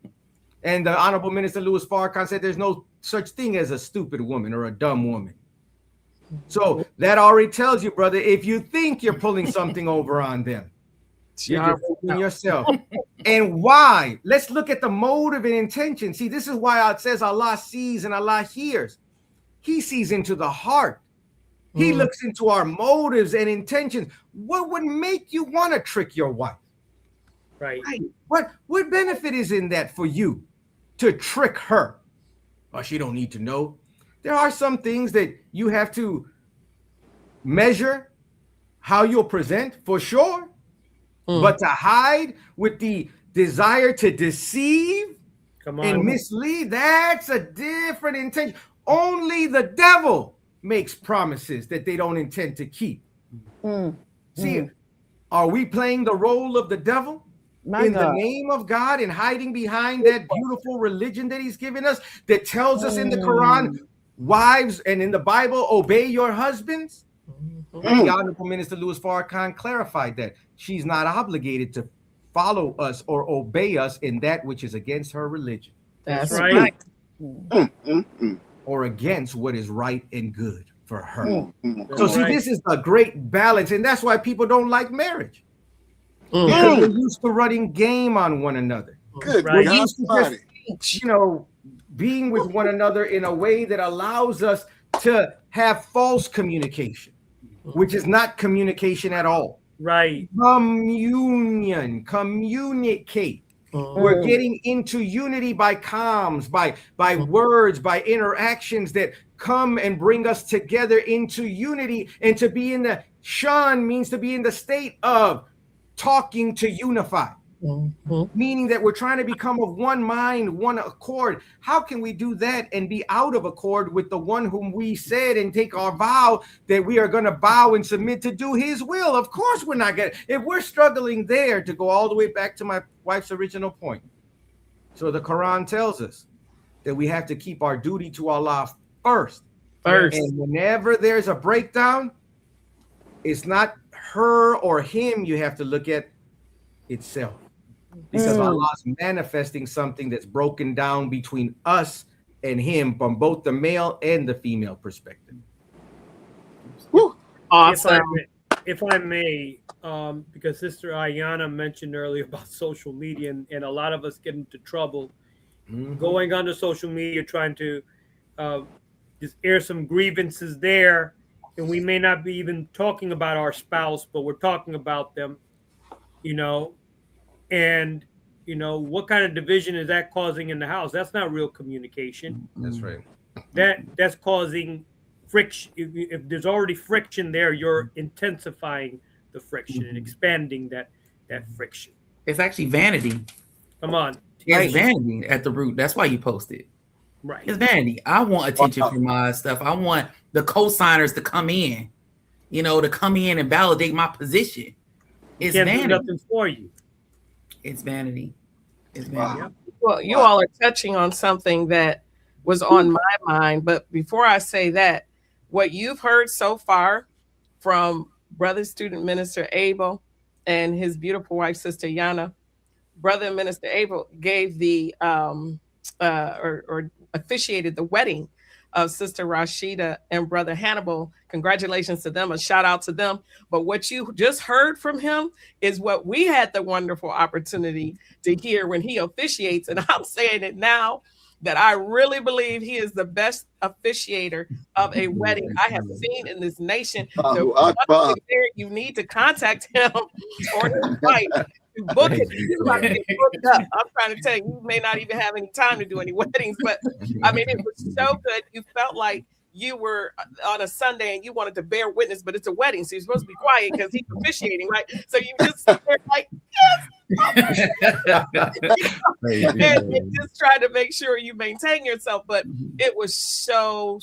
And the Honorable Minister Louis Farrakhan said there's no such thing as a stupid woman or a dumb woman. So that already tells you, brother, if you think you're pulling something over on them, you're just fooling yourself. And why? Let's look at the motive and intention. See, this is why it says Allah sees and Allah hears. He sees into the heart. He looks into our motives and intentions. What would make you want to trick your wife? Right. What benefit is in that for you to trick her? Well, she don't need to know. There are some things that you have to measure how you'll present for sure. But to hide with the desire to deceive and mislead, that's a different intention. Only the devil makes promises that they don't intend to keep. See, are we playing the role of the devil in the name of God and hiding behind that beautiful religion that he's given us that tells us in the Quran, wives, and in the Bible, obey your husbands? The Honorable Minister Louis Farrakhan clarified that she's not obligated to follow us or obey us in that which is against her religion. That's right. Or against what is right and good for her. So see, this is a great balance, and that's why people don't like marriage. Because we're used to running game on one another. We're used to just, being with one another in a way that allows us to have false communication, which is not communication at all. Right. Communion, communicate. We're getting into unity by comms, by words, by interactions that come and bring us together into unity. And to be in the shun means to be in the state of talking to unify, meaning that we're trying to become of one mind, one accord. How can we do that and be out of accord with the one whom we said and take our vow that we are going to bow and submit to do his will? Of course we're not going to. If we're struggling there, to go all the way back to my wife's original point. So the Quran tells us that we have to keep our duty to Allah first. And whenever there's a breakdown, it's not her or him you have to look at, itself. Because Allah's manifesting something that's broken down between us and him from both the male and the female perspective. Awesome. If I may, because Sister Ayana mentioned earlier about social media, and a lot of us get into trouble going onto social media trying to just air some grievances there, and we may not be even talking about our spouse, but we're talking about them, and what kind of division is that causing in the house? That's not real communication. That's right. That's causing friction. If there's already friction there, you're intensifying the friction and expanding that friction. It's actually vanity. Come on. It's vanity at the root. That's why you post it. Right. It's vanity. I want attention for my stuff. I want the co-signers to come in, to come in and validate my position. It's vanity. Do nothing for you. It's vanity. It's vanity. Wow. Well, you all are touching on something that was on my mind. But before I say that, what you've heard so far from Brother Student Minister Abel and his beautiful wife, Sister Yana, Brother Minister Abel gave the or officiated the wedding of Sister Rashida and Brother Hannibal. Congratulations to them. A shout out to them. But what you just heard from him is what we had the wonderful opportunity to hear when he officiates. And I'm saying it now that I really believe he is the best officiator of a wedding I have seen in this nation. So you need to contact him or his wife to book it. He's about to get booked up. I'm trying to tell you, you may not even have any time to do any weddings, but I mean, it was so good. You felt like you were on a Sunday and you wanted to bear witness, but it's a wedding, so you're supposed to be quiet because he's officiating, right? So you just sit there like, yes, and just try to make sure you maintain yourself. But it was so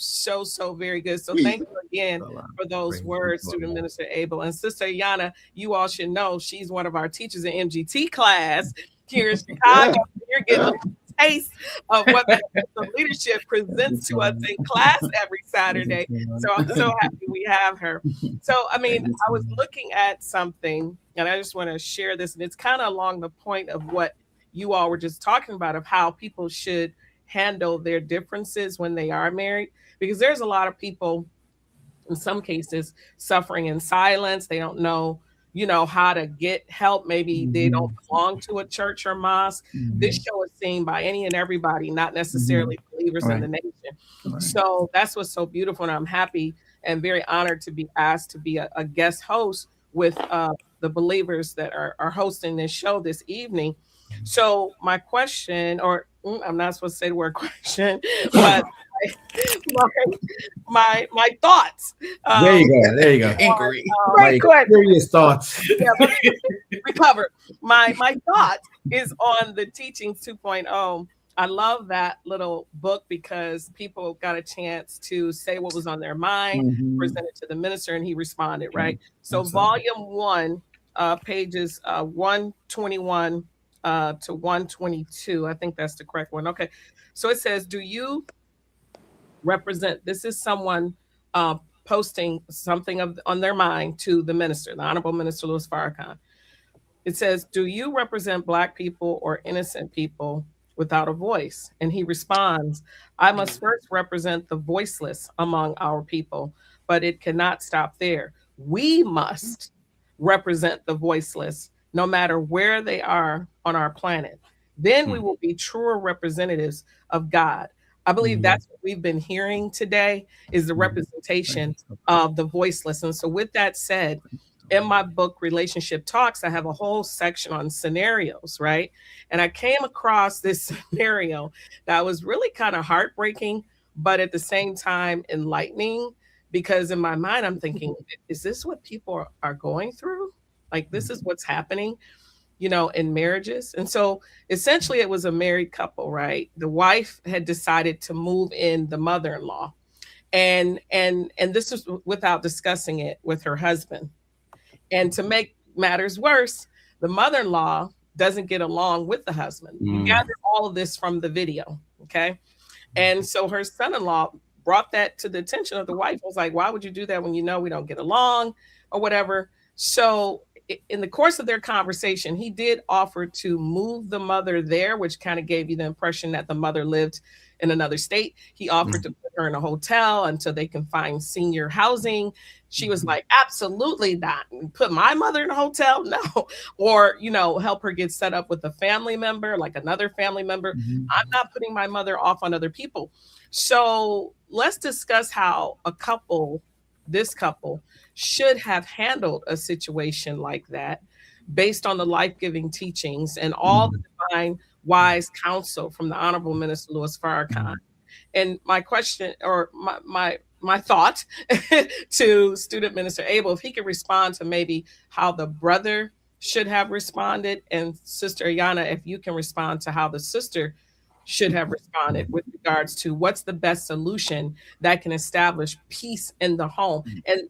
very good. So thank you again for those words, Student Minister Abel. And Sister Yana, you all should know she's one of our teachers in MGT class here in Chicago. You're getting a taste of what the leadership presents to us in class every Saturday. So I'm so happy we have her. So, I mean, I was looking at something and I just want to share this, and it's kind of along the point of what you all were just talking about, of how people should handle their differences when they are married, because there's a lot of people in some cases suffering in silence. They don't know, how to get help. Maybe they don't belong to a church or mosque. This show is seen by any and everybody, not necessarily believers in the nation. So that's what's so beautiful. And I'm happy and very honored to be asked to be a guest host with the believers that are hosting this show this evening. So my question, or I'm not supposed to say the word question, but my thoughts. There you go. There you go. Inquiry. Great question. Curious thoughts. Yeah, let me recover. My thought is on the Teachings 2.0. I love that little book because people got a chance to say what was on their mind, present it to the minister, and he responded, right? So volume 1, pages 121 to 122. I think that's the correct one. Okay. So it says, do you represent, this is someone posting something on their mind to the minister, the Honorable Minister Louis Farrakhan. It says, do you represent Black people or innocent people without a voice? And he responds, I must first represent the voiceless among our people, but it cannot stop there. We must represent the voiceless, no matter where they are on our planet. Then we will be truer representatives of God. I believe that's what we've been hearing today, is the representation of the voiceless. And so with that said, in my book, Relationship Talks, I have a whole section on scenarios, right? And I came across this scenario that was really kind of heartbreaking, but at the same time enlightening, because in my mind, I'm thinking, is this what people are going through? Like, this is what's happening, you know, in marriages. And so essentially it was a married couple, right? The wife had decided to move in the mother-in-law, and this was without discussing it with her husband. And to make matters worse, the mother-in-law doesn't get along with the husband. You gather all of this from the video, okay? And so her son-in-law brought that to the attention of the wife. Was like, why would you do that when you know we don't get along or whatever? So in the course of their conversation, he did offer to move the mother there, which kind of gave you the impression that the mother lived in another state. He offered to put her in a hotel until they can find senior housing. She was like, absolutely not. Put my mother in a hotel? No. Or, you know, help her get set up with a family member, like another family member. I'm not putting my mother off on other people. So let's discuss how this couple should have handled a situation like that based on the life-giving teachings and all the divine wise counsel from the Honorable Minister Louis Farrakhan. And my question, or my thought to Student Minister Abel, if he could respond to maybe how the brother should have responded, and Sister Ayana, if you can respond to how the sister should have responded with regards to what's the best solution that can establish peace in the home.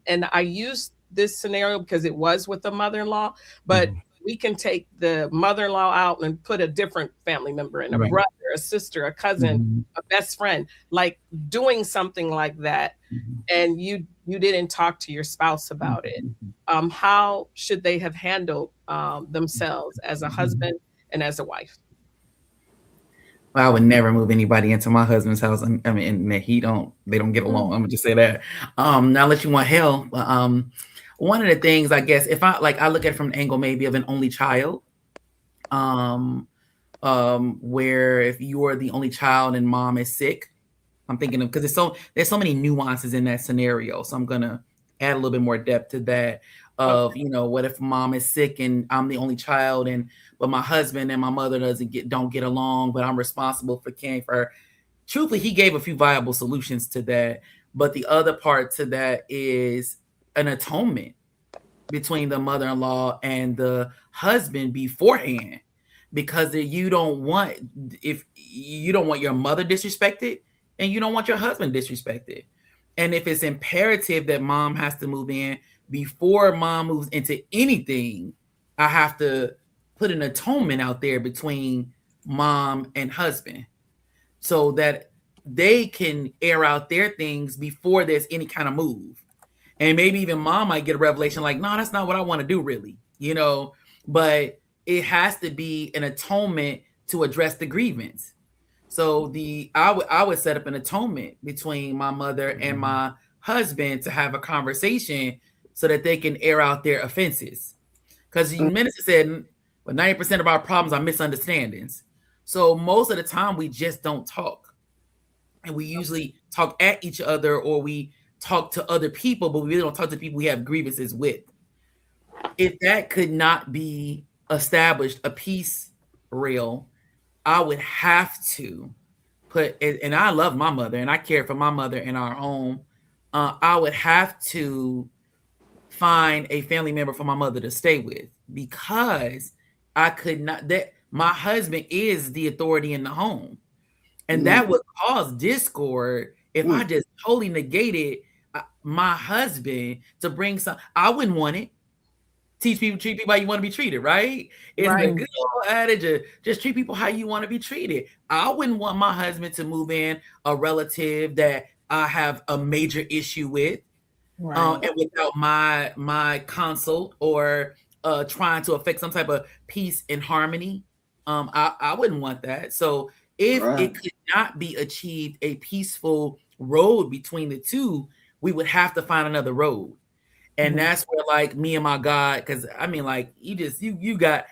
And I used this scenario because it was with the mother-in-law, but we can take the mother-in-law out and put a different family member in, a brother, a sister, a cousin, a best friend, like doing something like that. And you didn't talk to your spouse about it. How should they have handled themselves as a husband and as a wife? Well, I would never move anybody into my husband's house. I mean, and they don't get along. I'm gonna just say that. Now, unless you want help. One of the things, I guess, if I look at it from the angle maybe of an only child, where if you are the only child and mom is sick, I'm thinking of, because there's so many nuances in that scenario. So I'm gonna add a little bit more depth to that. Of, you know, what if mom is sick and I'm the only child, but my husband and my mother don't get along, but I'm responsible for caring for her. Truthfully, he gave a few viable solutions to that. But the other part to that is an atonement between the mother-in-law and the husband beforehand, because you don't want your mother disrespected and you don't want your husband disrespected. And if it's imperative that mom has to move in before mom moves into anything, I have to put an atonement out there between mom and husband so that they can air out their things before there's any kind of move. And maybe even mom might get a revelation like, no, that's not what I want to do really, you know, but it has to be an atonement to address the grievance. So I would set up an atonement between my mother and my husband to have a conversation so that they can air out their offenses. Because the minister said, but 90% of our problems are misunderstandings. So most of the time we just don't talk. And we usually talk at each other, or we talk to other people, but we really don't talk to people we have grievances with. If that could not be established, a peace rail, I would have to put it, and I love my mother and I care for my mother in our home. I would have to find a family member for my mother to stay with, because I could not, that my husband is the authority in the home. And that would cause discord if I just totally negated my husband to bring some. I wouldn't want it. Treat people how you want to be treated, right? It's the good old adage of just treat people how you want to be treated. I wouldn't want my husband to move in a relative that I have a major issue with, and without my consult or trying to affect some type of peace and harmony. I wouldn't want that. So if it could not be achieved, a peaceful road between the two, we would have to find another road. And that's where, like, me and my God, because I mean, like, you got,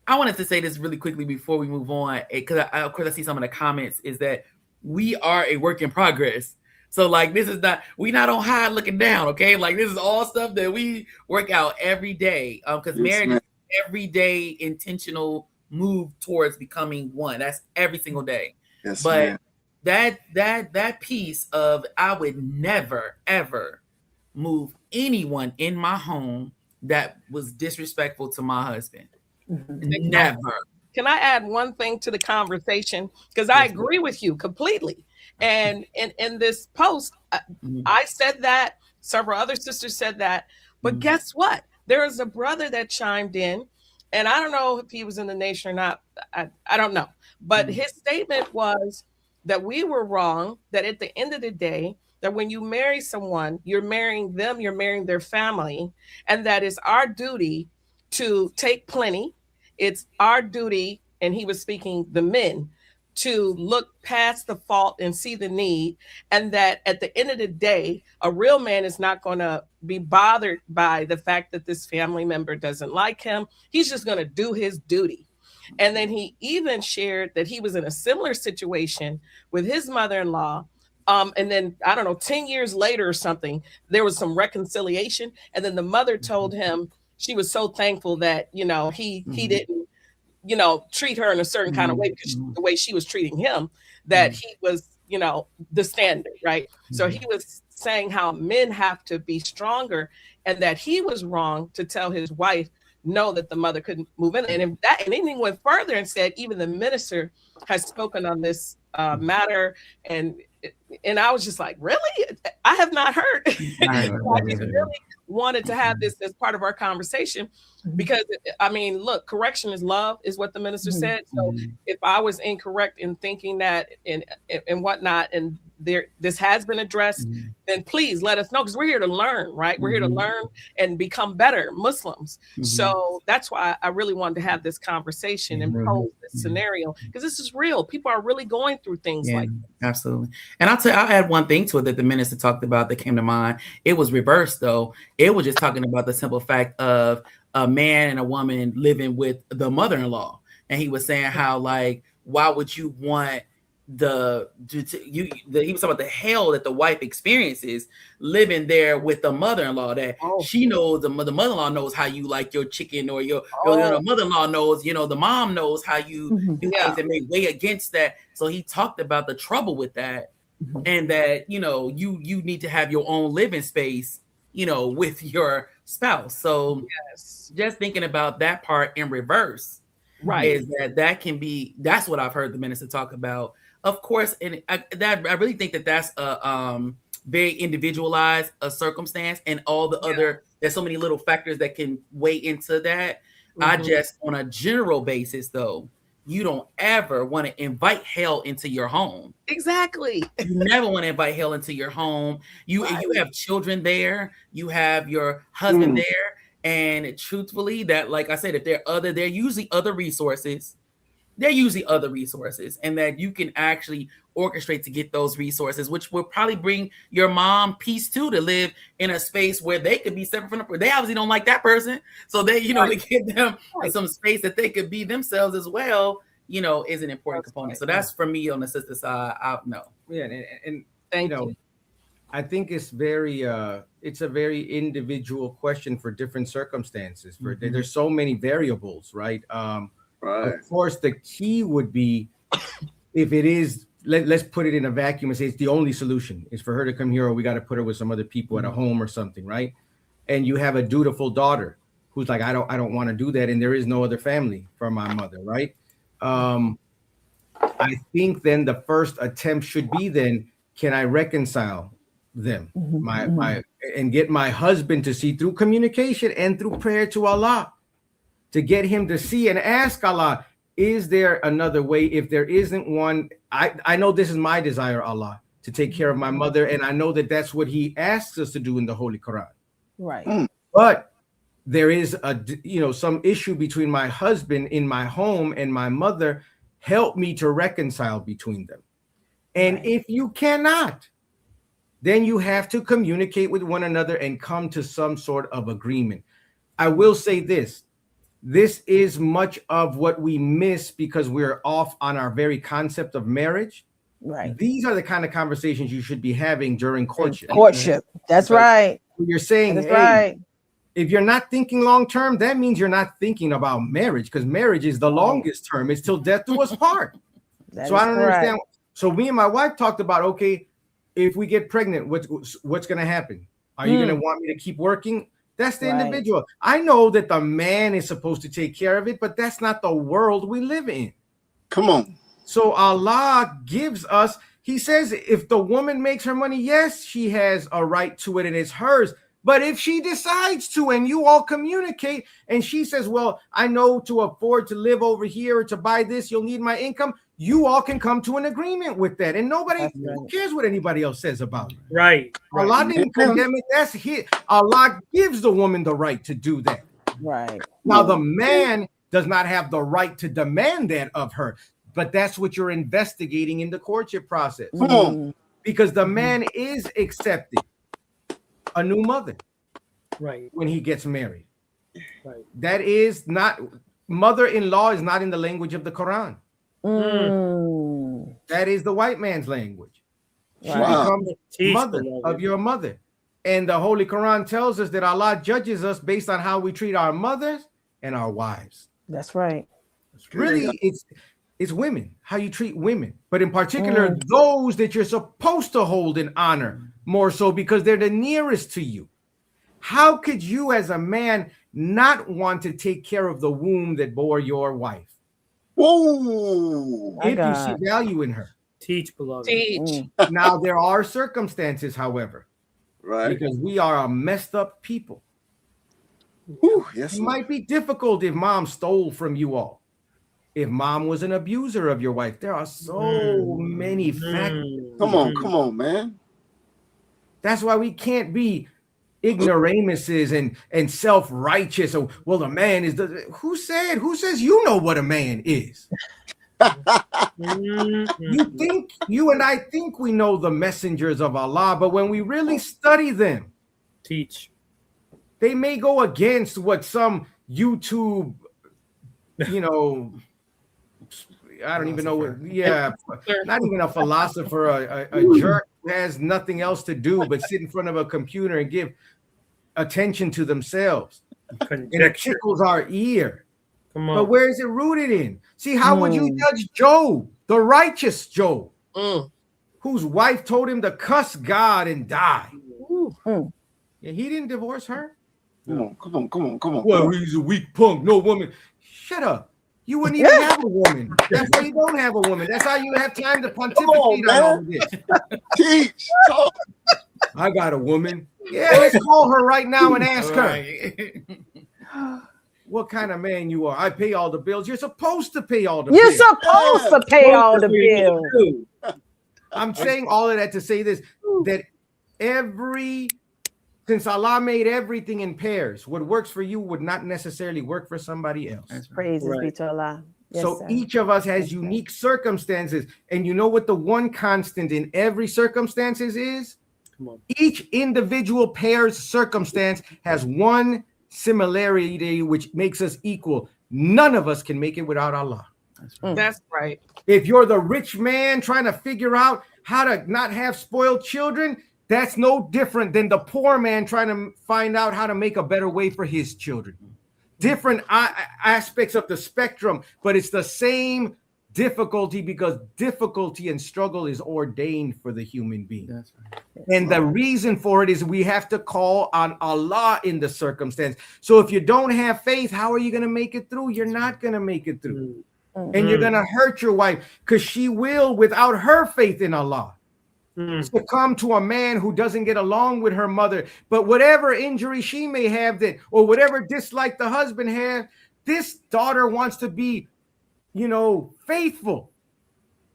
I wanted to say this really quickly before we move on, because of course I see some of the comments, is that we are a work in progress. So, like, this is not, we not on high looking down, okay? Like, this is all stuff that we work out every day, because marriage is everyday intentional move towards becoming one. That's every single day. Yes, but that piece of, I would never ever move anyone in my home that was disrespectful to my husband. Never. Can I add one thing to the conversation? Because I agree with you completely. And in this post, I said that, several other sisters said that, but guess what? There is a brother that chimed in, and I don't know if he was in the nation or not. I don't know. But his statement was that we were wrong, that at the end of the day, that when you marry someone, you're marrying them, you're marrying their family, and that it's our duty to take plenty. It's our duty, and he was speaking the men, to look past the fault and see the need, and that at the end of the day, a real man is not going to be bothered by the fact that this family member doesn't like him. He's just going to do his duty. And then he even shared that he was in a similar situation with his mother-in-law. And then, I don't know, 10 years later or something, there was some reconciliation. And then the mother told him she was so thankful that, you know, he didn't, you know, treat her in a certain kind of way, because the way she was treating him, that he was, you know, the standard, right? So he was saying how men have to be stronger, and that he was wrong to tell his wife no, that the mother couldn't move in. And if that, and then he went further and said, even the minister has spoken on this matter. And I was just like, really? I have not heard. I just really wanted to have this as part of our conversation, because I mean, look, correction is love, is what the minister said. So if I was incorrect in thinking that and whatnot, and this has been addressed, then please let us know, because we're here to learn, right? We're here to learn and become better Muslims. So that's why I really wanted to have this conversation and pose this scenario, because this is real. People are really going through things like this. Absolutely. And I'll add one thing to it that the minister talked about that came to mind. It was reversed, though. It was just talking about the simple fact of a man and a woman living with the mother-in-law. And he was saying how, like, why would you want he was talking about the hell that the wife experiences living there with the mother-in-law, that she knows, the mother-in-law knows how you like your chicken, or your mother-in-law knows, you know, the mom knows how you do things that may weigh against that. So he talked about the trouble with that, and that, you know, you need to have your own living space, you know, with your spouse. So just thinking about that part in reverse, right, is that can be, that's what I've heard the minister talk about. Of course, and I really think that that's a very individualized circumstance, and all the other, there's so many little factors that can weigh into that. I just, on a general basis, though, you don't ever want to invite hell into your home. Exactly. You never want to invite hell into your home. You have children there, you have your husband there, and truthfully, that, like I said, if they're usually other resources. They're usually other resources, and that you can actually orchestrate to get those resources, which will probably bring your mom peace too, to live in a space where they could be separate from the, they obviously don't like that person. So they, you know, to give them some space that they could be themselves as well, you know, is an important component. So that's for me on the sister side. I know. Yeah. And thank you. I think it's it's a very individual question for different circumstances. There's so many variables, right? Right. Of course, the key would be if it is, let's put it in a vacuum and say it's the only solution is for her to come here, or we got to put her with some other people at a home or something, right? And you have a dutiful daughter who's like, I don't want to do that, and there is no other family for my mother, right? I think then the first attempt should be then, can I reconcile them, and get my husband to see through communication and through prayer to Allah, to get him to see and ask Allah, is there another way? If there isn't one, I know this is my desire, Allah, to take care of my mother, and I know that that's what He asks us to do in the Holy Quran. Right. But there is some issue between my husband in my home and my mother. Help me to reconcile between them. And if you cannot, then you have to communicate with one another and come to some sort of agreement. I will say this is much of what we miss because we're off on our very concept of marriage. Right. These are the kind of conversations you should be having during courtship. That's right. You're saying, that's hey, right. If you're not thinking long term, that means you're not thinking about marriage, because marriage is the longest term. It's till death do us part. So I don't understand. So me and my wife talked about, okay, if we get pregnant, what's going to happen? Are you going to want me to keep working? That's the individual. I know that the man is supposed to take care of it, but that's not the world we live in. Come on. So Allah gives us, He says, if the woman makes her money, yes, she has a right to it and it's hers. But if she decides to, and you all communicate, and she says, well, I know to afford to live over here or to buy this, you'll need my income, you all can come to an agreement with that. And nobody cares what anybody else says about it. Right. Allah didn't condemn it. That's it. Allah gives the woman the right to do that. Right. Now, the man does not have the right to demand that of her. But that's what you're investigating in the courtship process. Because the man is accepting a new mother when he gets married. Right. That is not, mother-in-law is not in the language of the Quran. That is the white man's language. She becomes mother of your mother. And the Holy Quran tells us that Allah judges us based on how we treat our mothers and our wives. That's right. Really, it's women, how you treat women, but in particular, those that you're supposed to hold in honor more so because they're the nearest to you. How could you as a man not want to take care of the womb that bore your wife? Whoa! If you see value in her. Teach, beloved. Teach. Now, there are circumstances, however, because we are a messed up people. Yes, it might be difficult if mom stole from you all. If mom was an abuser of your wife, there are so many factors. Come on, man. That's why we can't be ignoramuses and self-righteous. Oh, well, a man is who says you know what a man is? You and I think we know the messengers of Allah, but when we really study them, they may go against what some YouTube, I don't even know what, not even a philosopher, a jerk who has nothing else to do but sit in front of a computer and give attention to themselves. And it tickles our ear. But where is it rooted in? See, how would you judge Job, the righteous Job, whose wife told him to cuss God and die? Yeah, he didn't divorce her. Come on. Well, he's a weak punk, no woman. Shut up. You wouldn't even have a woman. That's why you don't have a woman. That's how you have time to pontificate on all of this. Teach. I got a woman. Yeah, let's call her right now and ask her what kind of man you are. I pay all the bills. You're supposed to pay all the bills. You're supposed to pay all the bills. I'm saying all of that to say this, that since Allah made everything in pairs, what works for you would not necessarily work for somebody else. Praises be to Allah. Yes, so sir. each of us has unique circumstances. And you know what the one constant in every circumstances is? Each individual pair's circumstance has one similarity which makes us equal. None of us can make it without Allah. That's right. If you're the rich man trying to figure out how to not have spoiled children, That's no different than the poor man trying to find out how to make a better way for his children. Different aspects of the spectrum, but it's the same difficulty, because difficulty and struggle is ordained for the human being. That's right. And the reason for it is we have to call on Allah in the circumstance. So if you don't have faith, how are you going to make it through? You're not going to make it through. And you're going to hurt your wife, because she will, without her faith in Allah, succumb to a man who doesn't get along with her mother. But whatever injury she may have, that, or whatever dislike the husband has, this daughter wants to be, faithful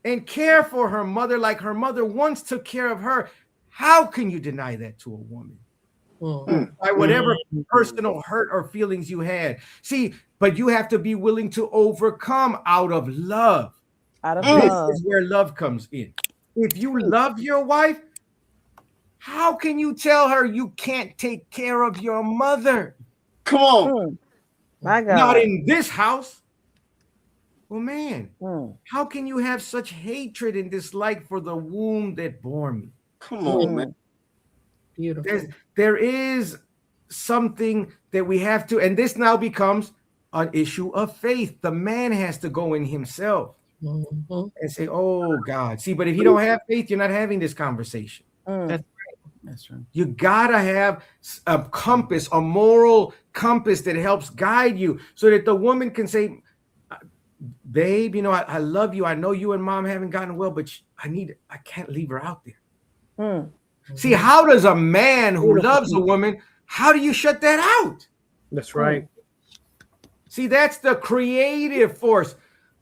and care for her mother like her mother once took care of her. How can you deny that to a woman? By whatever personal hurt or feelings you had. See, but you have to be willing to overcome out of love. This is where love comes in. If you love your wife, how can you tell her you can't take care of your mother? Come on. My God. Not in this house. Well, man, how can you have such hatred and dislike for the womb that bore me? Come on, man. Beautiful. There is something that we have to, and this now becomes an issue of faith. The man has to go in himself and say, oh, God. See, but if you don't have faith, you're not having this conversation. That's right. You gotta have a compass, a moral compass that helps guide you, so that the woman can say, babe, I love you. I know you and mom haven't gotten well, but I can't leave her out there. See, how does a man who loves a woman, how do you shut that out? That's right. See, that's the creative force.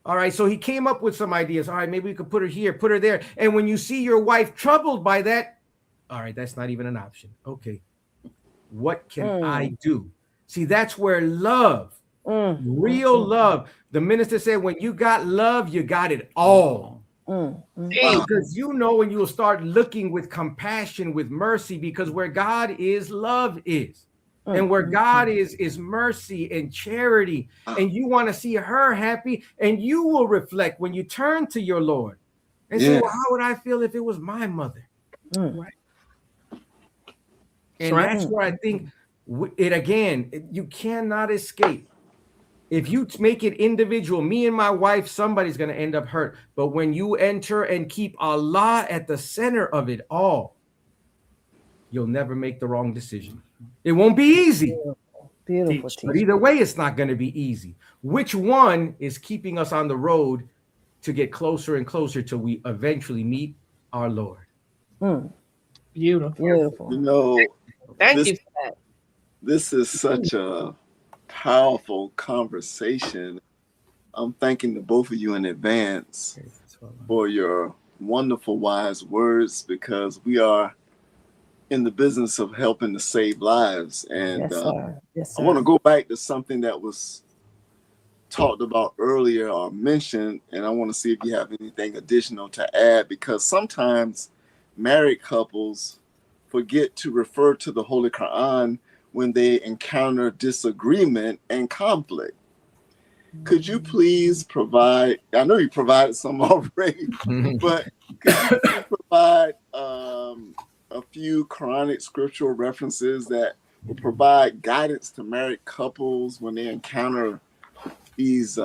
All right, so he came up with some ideas. All right, maybe we could put her here, put her there. And when you see your wife troubled by that, all right, that's not even an option. Okay, what can I do? See, that's where love, real love. The minister said, when you got love, you got it all. Because when you will start looking with compassion, with mercy, because where God is, love is. And where God is mercy and charity. And you want to see her happy, and you will reflect when you turn to your Lord and say, well, how would I feel if it was my mother? Right. And that's where I think you cannot escape. If you make it individual, me and my wife, somebody's going to end up hurt. But when you enter and keep Allah at the center of it all, you'll never make the wrong decision. It won't be easy. Beautiful. But either way, it's not going to be easy. Which one is keeping us on the road to get closer and closer till we eventually meet our Lord? Beautiful. Thank you for that. This is such a powerful conversation. I'm thanking the both of you in advance for your wonderful, wise words, because we are in the business of helping to save lives. And Yes, I want to go back to something that was talked about earlier or mentioned, and I want to see if you have anything additional to add, because sometimes married couples forget to refer to the Holy Quran when they encounter disagreement and conflict. Could you please provide, I know you provided some already, but could you provide a few Quranic scriptural references that will provide guidance to married couples when they encounter these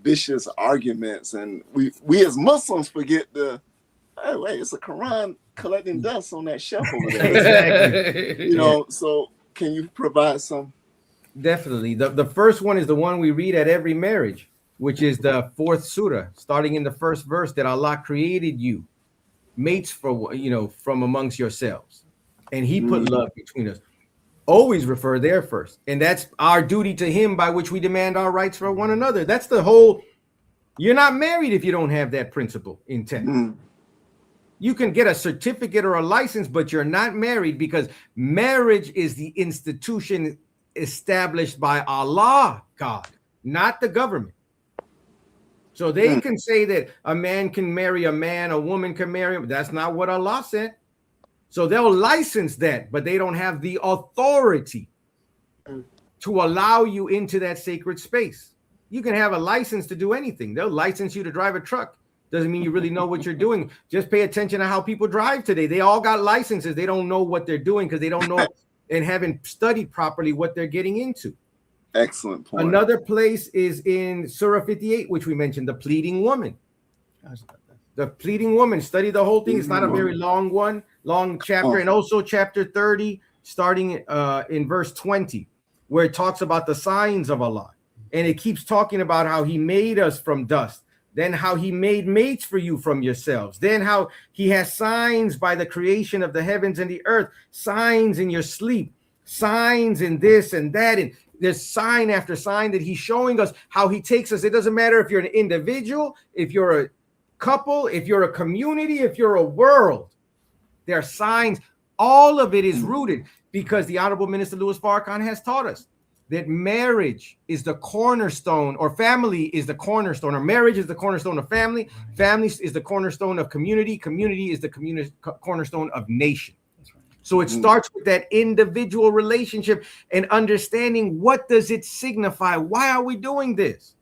vicious arguments? And we as Muslims forget hey, wait, it's a Quran collecting dust on that shelf over there. Exactly. So can you provide some? Definitely. The first one is the one we read at every marriage, which is the 4th surah, starting in the first verse, that Allah created you mates for, from amongst yourselves. And he put love between us. Always refer there first. And that's our duty to him, by which we demand our rights for one another. That's the whole, you're not married if you don't have that principle intact. You can get a certificate or a license, but you're not married, because marriage is the institution established by Allah, God, not the government. So they can say that a man can marry a man, a woman can marry him. That's not what Allah said. So they'll license that, but they don't have the authority to allow you into that sacred space. You can have a license to do anything. They'll license you to drive a truck. Doesn't mean you really know what you're doing. Just pay attention to how people drive today. They all got licenses. They don't know what they're doing because they don't know and haven't studied properly what they're getting into. Excellent point. Another place is in Surah 58, which we mentioned, the pleading woman. The pleading woman. Study the whole thing. It's not a very long chapter. And also chapter 30, starting in verse 20, where it talks about the signs of Allah. And it keeps talking about how he made us from dust. Then how he made mates for you from yourselves. Then how he has signs by the creation of the heavens and the earth, signs in your sleep, signs in this and that. And there's sign after sign that he's showing us how he takes us. It doesn't matter if you're an individual, if you're a couple, if you're a community, if you're a world. There are signs. All of it is rooted because the Honorable Minister Louis Farrakhan has taught us that marriage is the cornerstone, or family is the cornerstone, or marriage is the cornerstone of family. Family is the cornerstone of community. Community is the cornerstone of nation. So it starts with that individual relationship and understanding, what does it signify? Why are we doing this?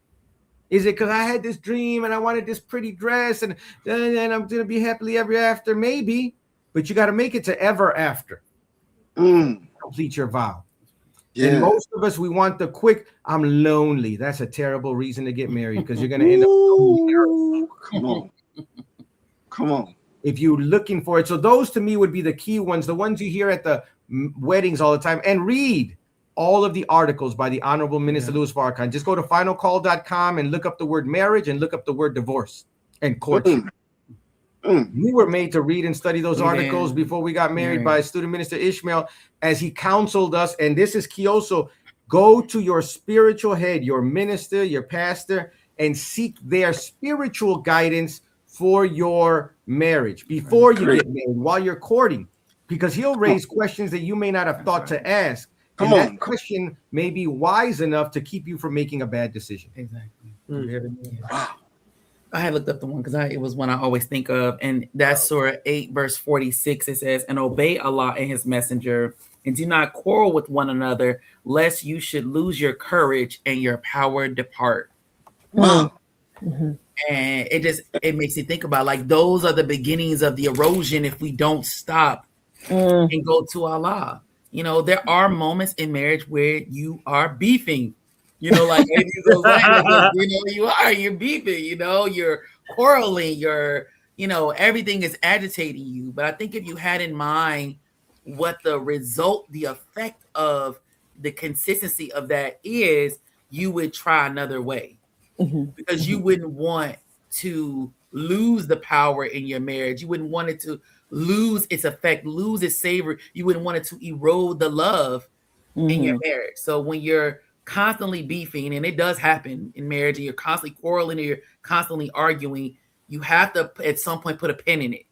Is it because I had this dream and I wanted this pretty dress and I'm going to be happily ever after? Maybe, but you got to make it to ever after. Complete your vow. Yeah. And most of us, we want the quick, I'm lonely. That's a terrible reason to get married because you're going to end up lonely. Come on. If you're looking for it. So those to me would be the key ones, the ones you hear at the weddings all the time. And read all of the articles by the Honorable Minister Louis Farrakhan. Just go to finalcall.com and look up the word marriage and look up the word divorce and courtship. We were made to read and study those articles before we got married by Student Minister Ishmael as he counseled us. And this is key also. Go to your spiritual head, your minister, your pastor, and seek their spiritual guidance for your marriage before you get married, while you're courting, because he'll raise questions that you may not have thought to ask. And that question may be wise enough to keep you from making a bad decision. Exactly. Wow. I had looked up the one because it was one I always think of, and that's Surah 8, verse 46. It says, and obey Allah and his messenger, and do not quarrel with one another, lest you should lose your courage and your power depart. Wow. And it makes you think about, like, those are the beginnings of the erosion if we don't stop and go to Allah. You know, there are moments in marriage where you are beefing. You know, like, you're beefing, you're quarreling, everything is agitating you. But I think if you had in mind what the effect of the consistency of that is, you would try another way because you wouldn't want to lose the power in your marriage. You wouldn't want it to lose its effect, lose its savor. You wouldn't want it to erode the love in your marriage. So when you're constantly beefing, and it does happen in marriage, and you're constantly quarreling or you're constantly arguing, you have to at some point put a pin in it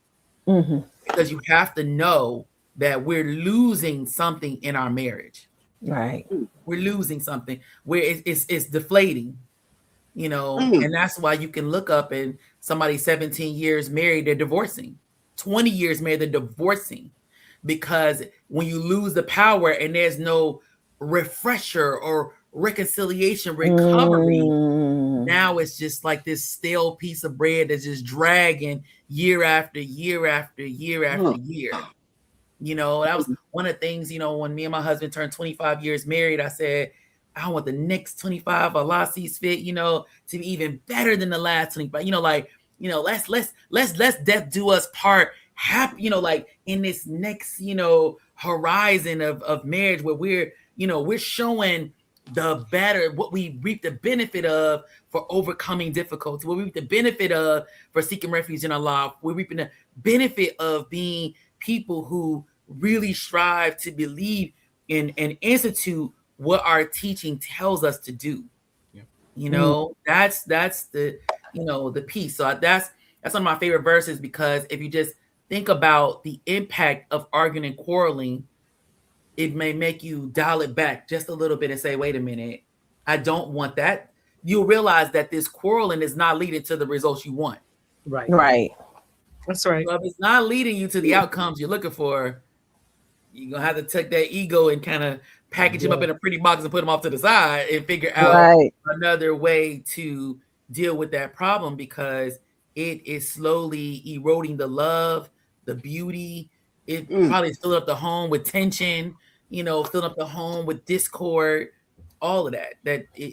because you have to know that we're losing something in our marriage. Right. We're losing something where it's deflating, and that's why you can look up and somebody 17 years married, they're divorcing. 20 years married, they're divorcing, because when you lose the power and there's no refresher or reconciliation, recovery, now it's just like this stale piece of bread that's just dragging year after year after year after year. That was one of the things, when me and my husband turned 25 years married, I said, I want the next 25, Allah sees fit, to be even better than the last 25. Let's death do us part. Happy, like in this next, horizon of marriage where we're showing the better, what we reap the benefit of for overcoming difficulty, what we reap the benefit of for seeking refuge in Allah. We're reaping the benefit of being people who really strive to believe in and institute what our teaching tells us to do. That's the the piece. So that's one of my favorite verses, because if you just think about the impact of arguing and quarreling, it may make you dial it back just a little bit and say, wait a minute, I don't want that. You'll realize that this quarreling is not leading to the results you want. Right. That's right. So if it's not leading you to the outcomes you're looking for, you're going to have to take that ego and kind of package them up in a pretty box and put them off to the side and figure out another way to deal with that problem, because it is slowly eroding the love, the beauty. It probably filled up the home with tension, filled up the home with discord, all of that.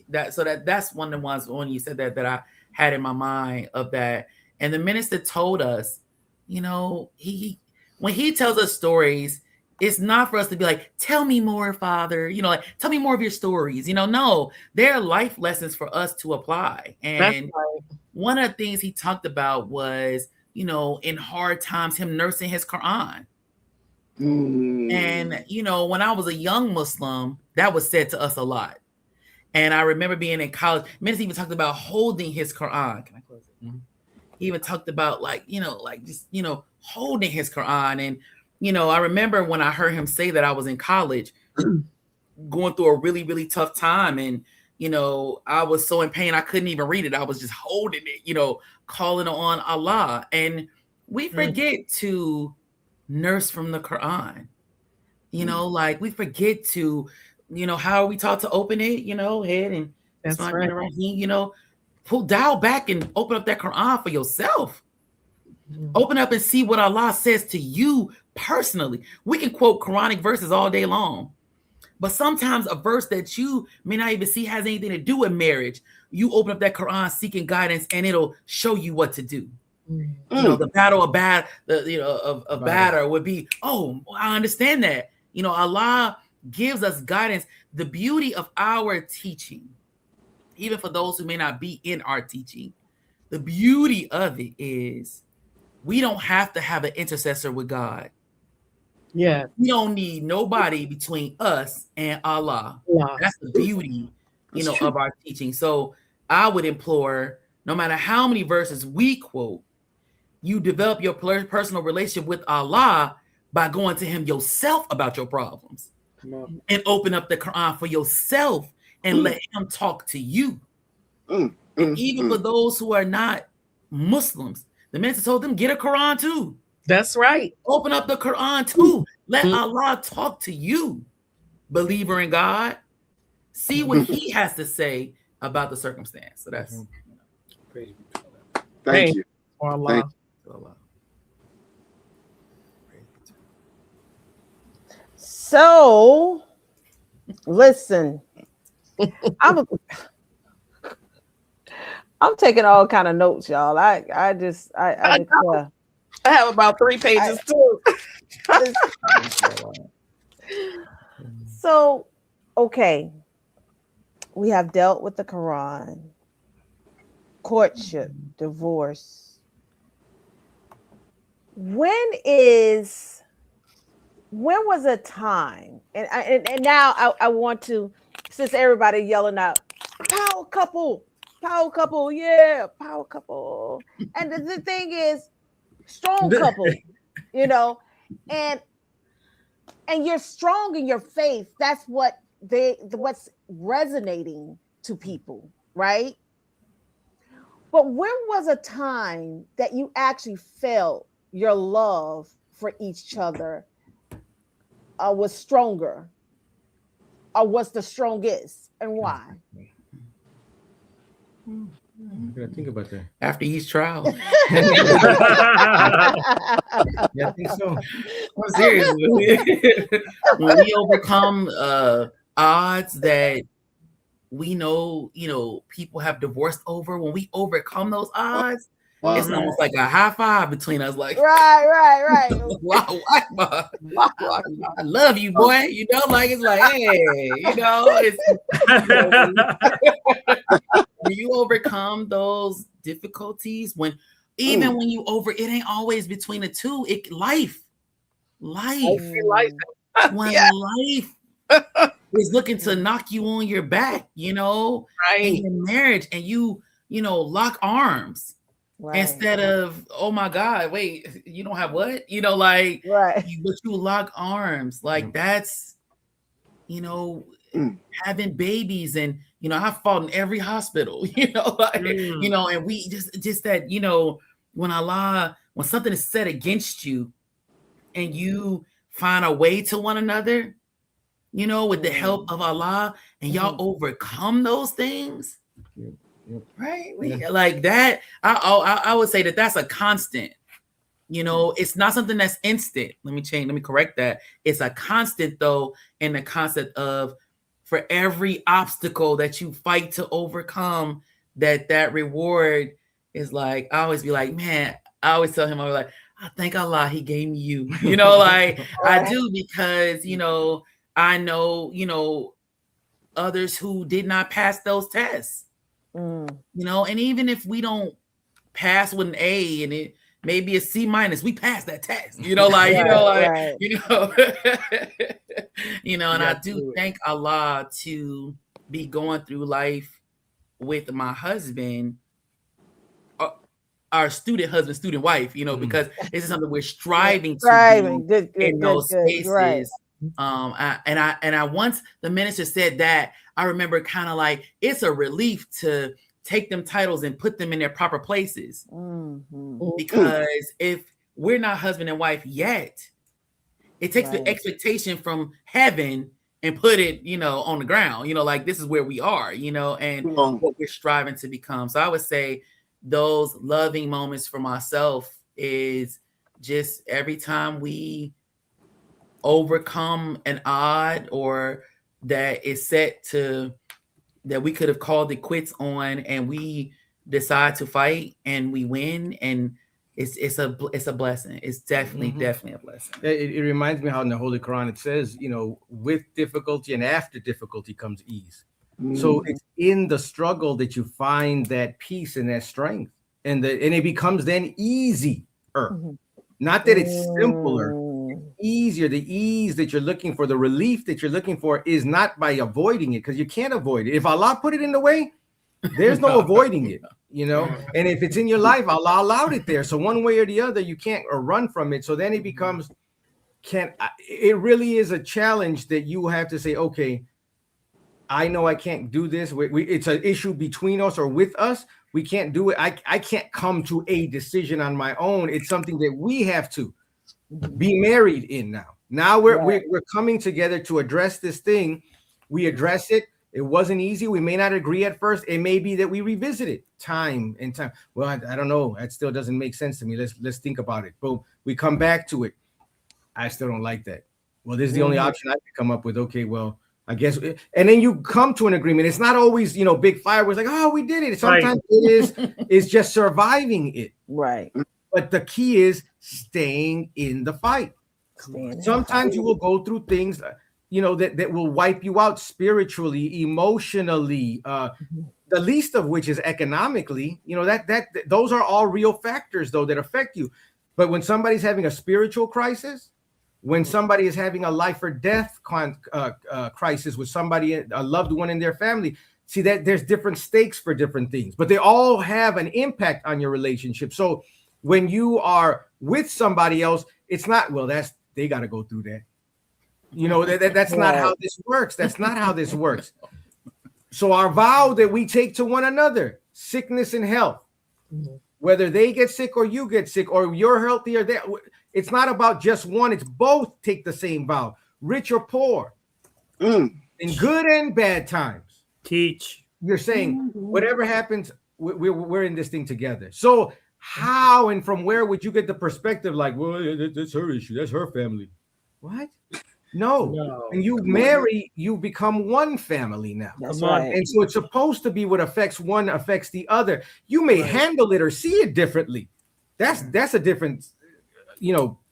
That's one of the ones when you said that I had in my mind of that. And the minister told us, he when he tells us stories, it's not for us to be like, tell me more, Father, like, tell me more of your stories. No, they're life lessons for us to apply. And one of the things he talked about was, in hard times, him nursing his Quran. And, when I was a young Muslim, that was said to us a lot. And I remember being in college, minister even talked about holding his Quran. Can I close it? Mm-hmm. He even talked about holding his Quran. And, I remember when I heard him say that, I was in college going through a really, really tough time. And, I was so in pain, I couldn't even read it. I was just holding it, calling on Allah. And we forget to nurse from the Quran, like we forget to, how are we taught to open it, head and that's right. Pull dial back and open up that Quran for yourself. Open up and see what Allah says to you personally. We can quote Quranic verses all day long, but sometimes a verse that you may not even see has anything to do with marriage. You open up that Quran seeking guidance, and it'll show you what to do. The battle of Badr would be, oh, I understand that. Allah gives us guidance. The beauty of our teaching, even for those who may not be in our teaching, the beauty of it is we don't have to have an intercessor with God. Yeah. We don't need nobody between us and Allah. That's the beauty, of our teaching. So I would implore, no matter how many verses we quote, you develop your personal relationship with Allah by going to him yourself about your problems and open up the Quran for yourself and let him talk to you. And even for those who are not Muslims, the minister told them, get a Quran too. That's right. Open up the Quran too. Let Allah talk to you, believer in God. See what he has to say about the circumstance. So that's Thank you. For Allah. So, listen, I'm taking all kind of notes, y'all. I have about 3 pages too. So, okay, we have dealt with the Quran, courtship, divorce. When was a time, and now I want to, since everybody yelling out, power couple, yeah, power couple. And the thing is, strong couple, and you're strong in your faith. That's what's resonating to people, right? But when was a time that you actually felt your love for each other was stronger, or was the strongest, and why? I'm gonna think about that after each trial. Yeah, I think so. I'm serious. When we overcome odds that we know, people have divorced over, when we overcome those odds, it's almost like a high five between us. Like, right. Wow, I love you, boy. Like it's like, hey, when you overcome those difficulties, when you it ain't always between the two. Life. When life is looking to knock you on your back, in your marriage, and you lock arms. Right. Instead of, oh my God, wait, you don't have what? But you lock arms. Like that's, having babies, and I've fought in every hospital, and we just that, when something is set against you and you find a way to one another, with the help of Allah, and y'all overcome those things. Right? Like that. I would say that that's a constant. You know, it's not something that's instant. Let me correct that. It's a constant though, in the concept of for every obstacle that you fight to overcome, that reward is like, I always be like, man, I always tell him, I was like, I thank Allah he gave me you. You know, like I do, because I know, others who did not pass those tests. And even if we don't pass with an A and it maybe a C-, we passed that test, and I do thank Allah to be going through life with my husband, our student husband, student wife, because this is something we're striving to do in those spaces. Right. I once the minister said that, I remember kind of like, it's a relief to take them titles and put them in their proper places. Because if we're not husband and wife yet, it takes the expectation from heaven and put it, on the ground, like this is where we are, and what we're striving to become. So I would say those loving moments for myself is just every time we overcome an odd or that is set to that we could have called it quits on, and we decide to fight and we win, and it's a blessing. It's definitely a blessing. It reminds me how in the Holy Quran it says, with difficulty and after difficulty comes ease. So it's in the struggle that you find that peace and that strength, and it becomes then easier. Not that it's simpler, it's easier. The ease that you're looking for, the relief that you're looking for, is not by avoiding it, because you can't avoid it. If Allah put it in the way, there's no avoiding it, And if it's in your life, Allah allowed it there. So one way or the other, you can't run from it. So then it becomes, it really is a challenge that you have to say, okay, I know I can't do this. It's an issue between us or with us. We can't do it. I can't come to a decision on my own. It's something that we have to be married in now. Now we're coming together to address this thing. We address it. It wasn't easy. We may not agree at first. It may be that we revisit it time and time. Well, I don't know. That still doesn't make sense to me. Let's think about it. Boom. We come back to it. I still don't like that. Well, this is the only option I can come up with. Okay, well, I guess, and then you come to an agreement. It's not always, big fireworks like, oh, we did it. Sometimes it's just surviving it. Right. But the key is staying in the fight. Sometimes you will go through things, that will wipe you out spiritually, emotionally, the least of which is economically, those are all real factors though that affect you. But when somebody's having a spiritual crisis, when somebody is having a life or death crisis with somebody, a loved one in their family, see that there's different stakes for different things, but they all have an impact on your relationship. So when you are with somebody else, it's not, well, they got to go through that. That's not how this works. That's not how this works. So our vow that we take to one another, sickness and health, whether they get sick or you get sick or you're healthy or they, it's not about just one. It's both take the same vow, rich or poor, in good and bad times. Teach. You're saying whatever happens, we're in this thing together. So how and from where would you get the perspective like, well, that's her issue, that's her family? What? No. And you marry, you become one family now. That's right. And so it's supposed to be what affects one affects the other. You may handle it or see it differently. That's a different,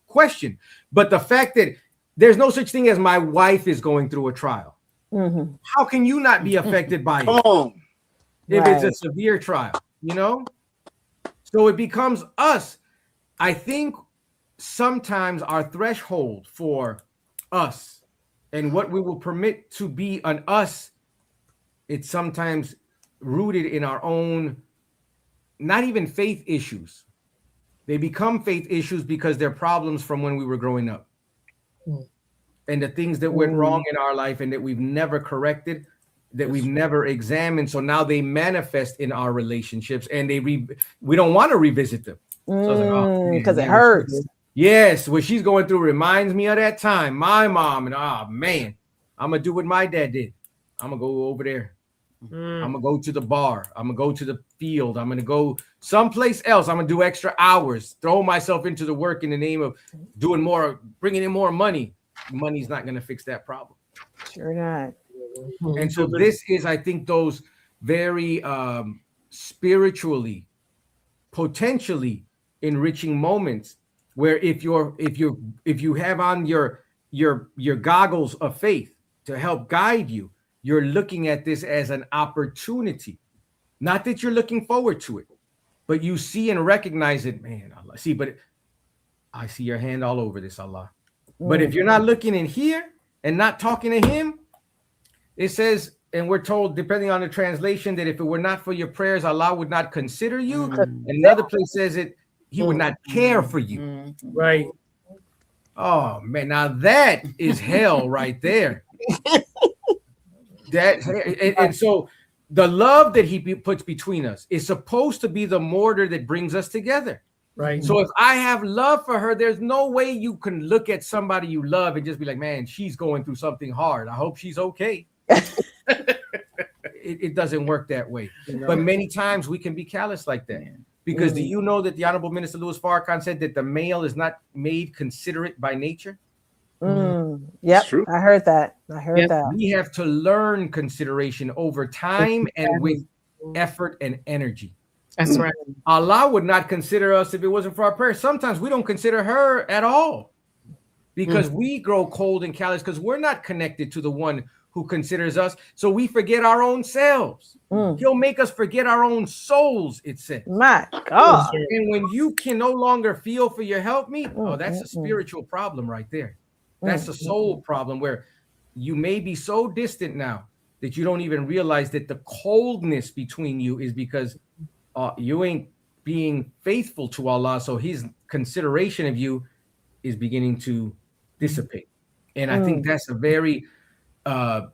question. But the fact that there's no such thing as my wife is going through a trial. How can you not be affected by it? If it's a severe trial, So it becomes us. I think sometimes our threshold for us and what we will permit to be an us, it's sometimes rooted in our own, not even faith issues. They become faith issues because they're problems from when we were growing up. And the things that went wrong in our life and that we've never corrected, that we've never examined. So now they manifest in our relationships and we don't want to revisit them. Because it hurts. Yes, what she's going through reminds me of that time. My mom, and man, I'm going to do what my dad did. I'm going to go over there. I'm gonna go to the bar. I'm gonna go to the field. I'm gonna go someplace else. I'm gonna do extra hours, throw myself into the work in the name of doing more, bringing in more money. Money's not gonna fix that problem. Sure not. And so this is, I think, those very spiritually, potentially enriching moments where if you have on your goggles of faith to help guide you, you're looking at this as an opportunity. Not that you're looking forward to it, but you see and recognize it. Man, Allah, see, but I see your hand all over this, Allah. But if you're not looking in here and not talking to him, it says, and we're told, depending on the translation, that if it were not for your prayers, Allah would not consider you. And another place says it, he would not care for you. Right. Oh man, now that is hell right there. And so the love that he puts between us is supposed to be the mortar that brings us together. Right. So if I have love for her, there's no way you can look at somebody you love and just be like, man, she's going through something hard. I hope she's okay. It doesn't work that way. But many times we can be callous like that. Because do you know that the Honorable Minister Louis Farrakhan said that the male is not made considerate by nature? Yep, I heard that. That. We have to learn consideration over time and with effort and energy. That's right. Allah would not consider us if it wasn't for our prayers. Sometimes we don't consider her at all because we grow cold and callous because we're not connected to the one who considers us. So we forget our own selves. He'll make us forget our own souls, it says. My God. And when you can no longer feel for your helpmeet, that's a spiritual problem right there. That's a soul problem where you may be so distant now that you don't even realize that the coldness between you is because you ain't being faithful to Allah. So his consideration of you is beginning to dissipate. And I think that's a very, how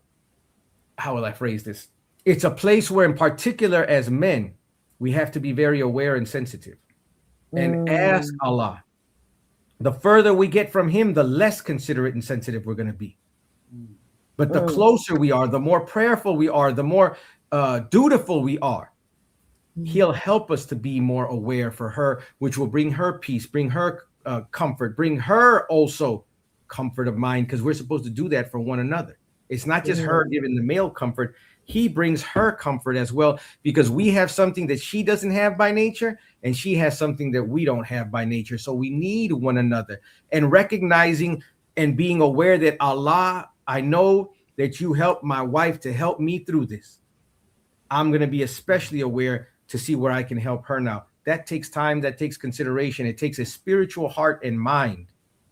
will I phrase this? It's a place where in particular as men, we have to be very aware and sensitive and ask Allah. The further we get from him, the less considerate and sensitive we're going to be. But the closer we are, the more prayerful we are, the more dutiful we are. He'll help us to be more aware for her, which will bring her peace, bring her comfort, bring her also comfort of mind, because we're supposed to do that for one another. It's not just her giving the male comfort. He brings her comfort as well, because we have something that she doesn't have by nature, and she has something that we don't have by nature. So we need one another, and recognizing and being aware that Allah, I know that you helped my wife to help me through this. I'm going to be especially aware to see where I can help her now. That takes time. That takes consideration. It takes a spiritual heart and mind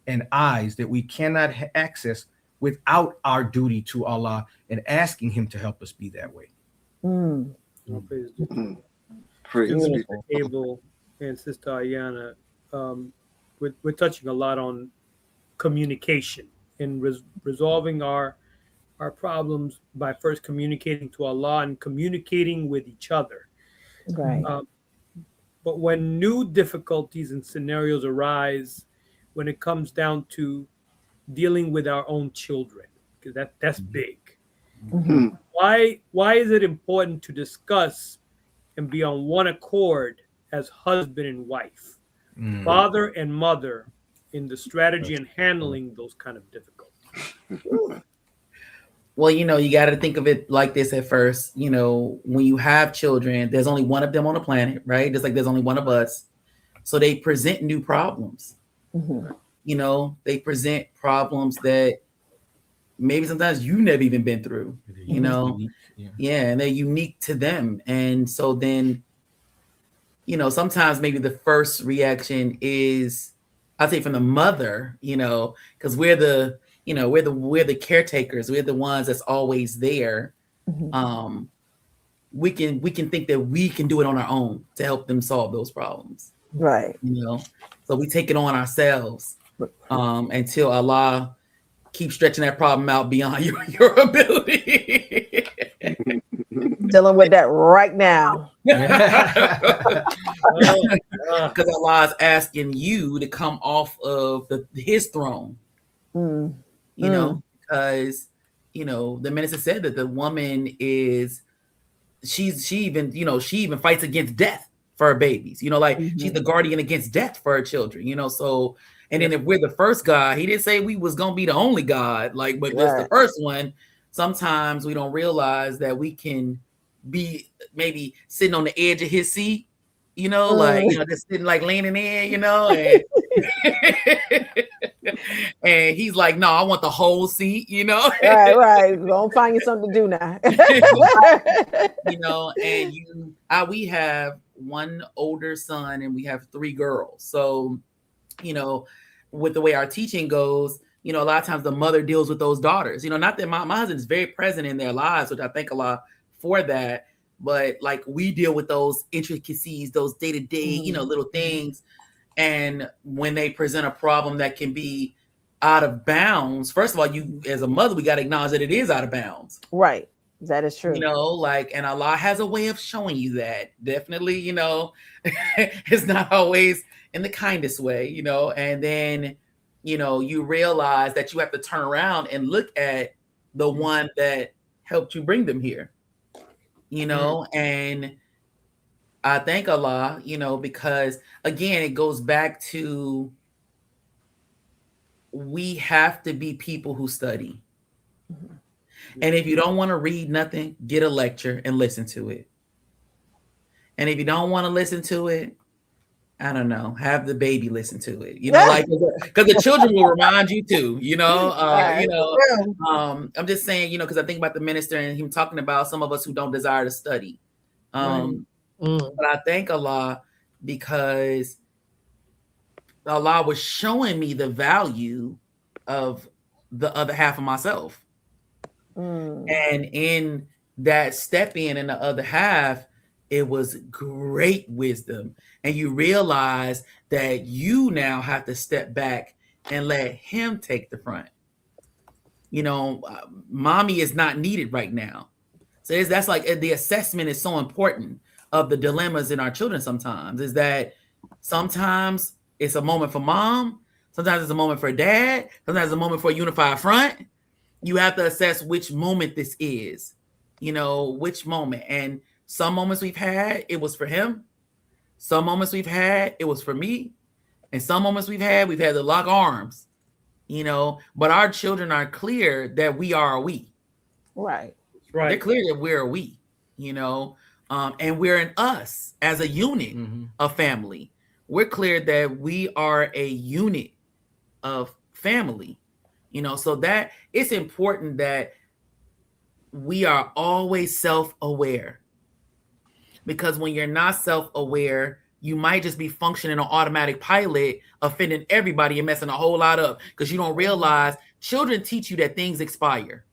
and eyes that we cannot access without our duty to Allah and asking him to help us be that way. Praise be. Abel and Sister Ayana, we're touching a lot on communication and resolving our problems by first communicating to Allah and communicating with each other. Right. But when new difficulties and scenarios arise, when it comes down to dealing with our own children, because that's big. Why is it important to discuss and be on one accord as husband and wife, father and mother, in the strategy and handling those kind of difficulties? Well, you got to think of it like this at first. When you have children, there's only one of them on the planet, right? Just like there's only one of us. So they present new problems. They present problems that maybe sometimes you've never even been through, and they're unique to them. And so then, sometimes maybe the first reaction is, I'll say from the mother, because we're the caretakers. We're the ones that's always there. We can think that we can do it on our own to help them solve those problems. Right. So we take it on ourselves until Allah keeps stretching that problem out beyond your ability. Dealing with that right now. Because Allah is asking you to come off of his throne. Because the minister said that the woman is she even fights against death for her babies. Like she's the guardian against death for her children. So, and then if we're the first God, he didn't say we was gonna be the only God, but just the first one. Sometimes we don't realize that we can be maybe sitting on the edge of his seat, just sitting leaning in, and and he's like, no, I want the whole seat, Right. Don't find you something to do now. And we have one older son and we have 3 girls. So, with the way our teaching goes, a lot of times the mother deals with those daughters. Not that my husband is very present in their lives, which I thank a lot for that. But we deal with those intricacies, those day-to-day, little things. And when they present a problem that can be out of bounds, first of all, you as a mother, we got to acknowledge that it is out of bounds. Right. That is true. And Allah has a way of showing you that. Definitely, it's not always in the kindest way, and then, you realize that you have to turn around and look at the one that helped you bring them here, and I thank Allah, because again, it goes back to we have to be people who study. And if you don't want to read nothing, get a lecture and listen to it. And if you don't want to listen to it, I don't know, have the baby listen to it, because the children will remind you too, I'm just saying, because I think about the minister and him talking about some of us who don't desire to study. But I thank Allah because Allah was showing me the value of the other half of myself. And in that step in the other half, it was great wisdom. And you realize that you now have to step back and let him take the front. Mommy is not needed right now. So that's the assessment is so important of the dilemmas in our children sometimes, is that sometimes it's a moment for mom, sometimes it's a moment for dad, sometimes it's a moment for a unified front. You have to assess which moment this is, which moment. And some moments we've had, it was for him. Some moments we've had, it was for me. And some moments we've had to lock arms, but our children are clear that we are a we. Right. They're clear that we're a we, and we're an us as a unit of family. We're clear that we are a unit of family, so that it's important that we are always self-aware. Because when you're not self-aware, you might just be functioning on automatic pilot, offending everybody and messing a whole lot up because you don't realize children teach you that things expire.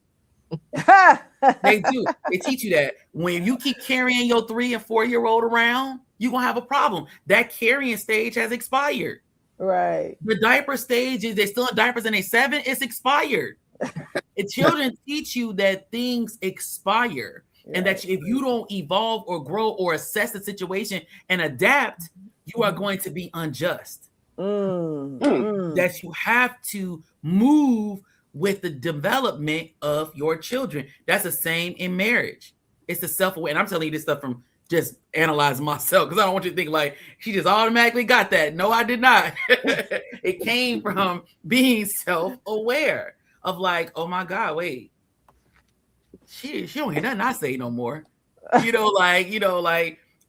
They do. They teach you that when you keep carrying your 3 and 4-year-old around, you're going to have a problem. That carrying stage has expired. Right. The diaper stage, is they still in diapers and they 7, it's expired. And children teach you that things expire. And that if you don't evolve or grow or assess the situation and adapt, you are going to be unjust. That you have to move with the development of your children. That's the same in marriage. It's the self-aware. And I'm telling you this stuff from just analyzing myself, because I don't want you to think she just automatically got that. No, I did not. It came from being self-aware of oh my God, wait. She don't hear nothing I say no more. I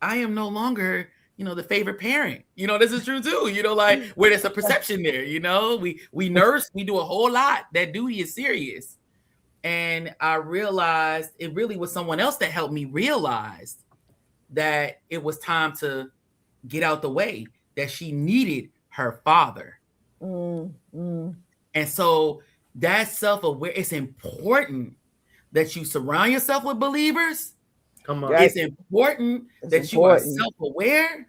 am no longer, the favorite parent. This is true too. Where there's a perception there, we nurse, we do a whole lot. That duty is serious. And I realized it really was someone else that helped me realize that it was time to get out the way, that she needed her father. And so that self-aware, it's important that you surround yourself with believers. Come on. It's important that you are self-aware.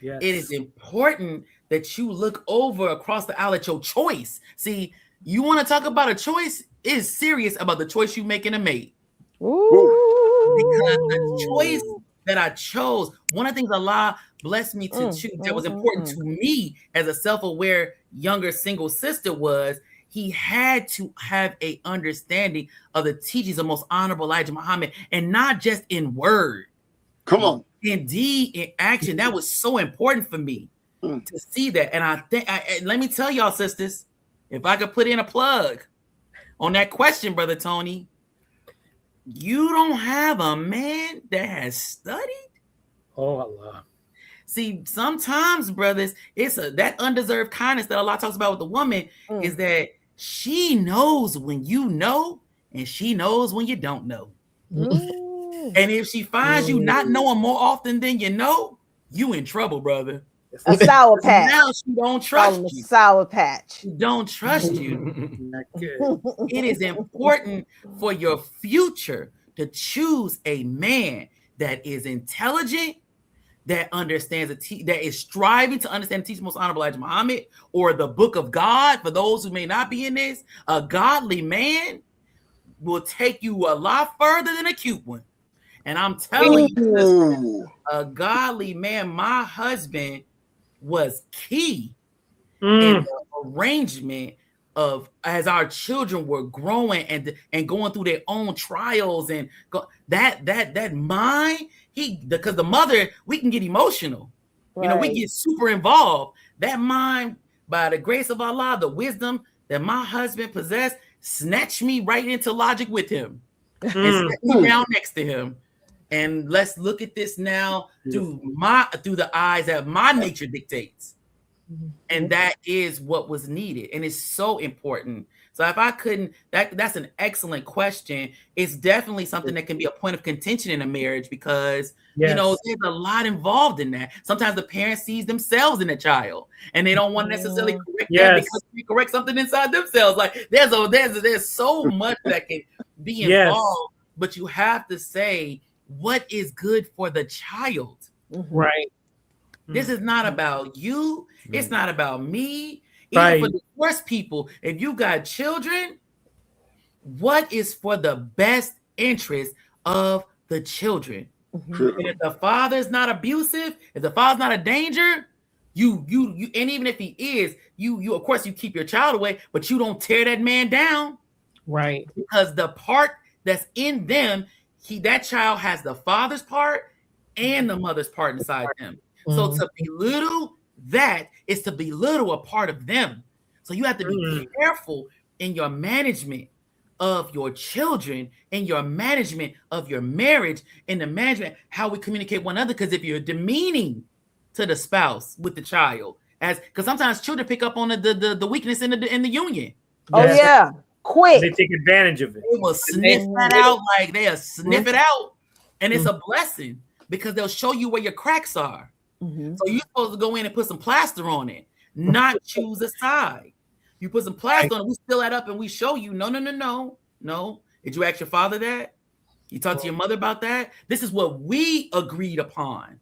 Yes. It is important that you look over across the aisle at your choice. See, you want to talk about a choice? It is serious about the choice you make in a mate. Because the choice that I chose, one of the things Allah blessed me to choose that was important to me as a self-aware younger single sister was he had to have a understanding of the teachings of most honorable Elijah Muhammad, and not just in word. Come on. In deed, in action. That was so important for me to see that. And I think, let me tell y'all, sisters, if I could put in a plug on that question, Brother Tony, you don't have a man that has studied? Oh, Allah. See, sometimes, brothers, it's that undeserved kindness that Allah talks about with the woman is that she knows when you know, and she knows when you don't know. And if she finds you not knowing more often than you know, you in trouble, brother. A sour patch. Now she don't trust you. Sour patch. She don't trust you. It is important for your future to choose a man that is intelligent, that understands that is striving to understand the teaching most honorable Elijah Muhammad or the book of God. For those who may not be in this, a godly man will take you a lot further than a cute one. And I'm telling you, sister, a godly man, my husband, was key in the arrangement of as our children were growing and going through their own trials and that mind. Because the mother, we can get emotional, right. We get super involved. That mind, by the grace of Allah, the wisdom that my husband possessed, snatched me right into logic with him and set me down next to him. And let's look at this now through the eyes that my nature dictates. And that is what was needed. And it's so important. So if I couldn't, that's an excellent question. It's definitely something that can be a point of contention in a marriage because, there's a lot involved in that. Sometimes the parent sees themselves in a child and they don't want to necessarily correct that because they correct something inside themselves. Like there's so much that can be involved, but you have to say what is good for the child. Right. This is not about you. It's not about me. Even for the worst people, if you got children, what is for the best interest of the children? And if the father is not abusive, if the father's not a danger, you and even if he is, you of course you keep your child away, but you don't tear that man down. Right. Because the part that's in them, that child has the father's part and the mother's part inside them. So to belittle that is to belittle a part of them. So you have to be careful in your management of your children, in your management of your marriage, in the management how we communicate one another. Because if you're demeaning to the spouse with the child, because sometimes children pick up on the weakness in the union. Quick. They take advantage of it. They will sniff that out like they'll sniff it out, and it's a blessing because they'll show you where your cracks are. So you're supposed to go in and put some plaster on it, not choose a side. You put some plaster on it, we fill that up and we show you, no. Did you ask your father that? You talk to your mother about that? This is what we agreed upon.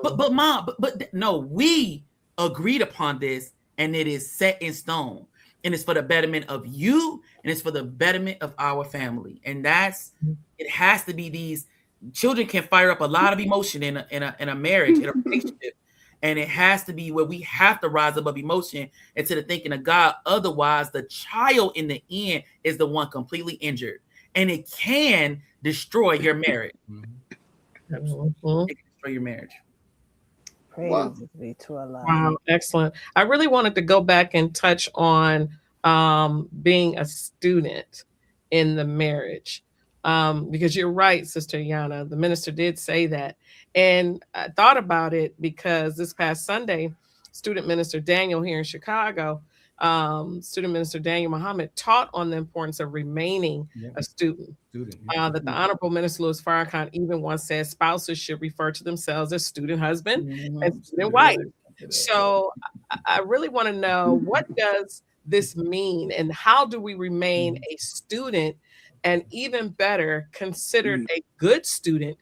But mom, but no, we agreed upon this and it is set in stone. And it's for the betterment of you and it's for the betterment of our family. And it has to be these. Children can fire up a lot of emotion in a marriage, in a relationship, and it has to be where we have to rise above emotion into the thinking of God. Otherwise, the child in the end is the one completely injured, and it can destroy your marriage. It can destroy your marriage. Praise be to Allah. Wow, excellent. I really wanted to go back and touch on being a student in the marriage. Because you're right, Sister Yana, the minister did say that. And I thought about it because this past Sunday, student minister Daniel here in Chicago, student minister Daniel Muhammad taught on the importance of remaining a student. That the Honorable Minister Louis Farrakhan even once said spouses should refer to themselves as student husband and student wife. So I really want to know, what does this mean and how do we remain a student? And even better, considered a good student,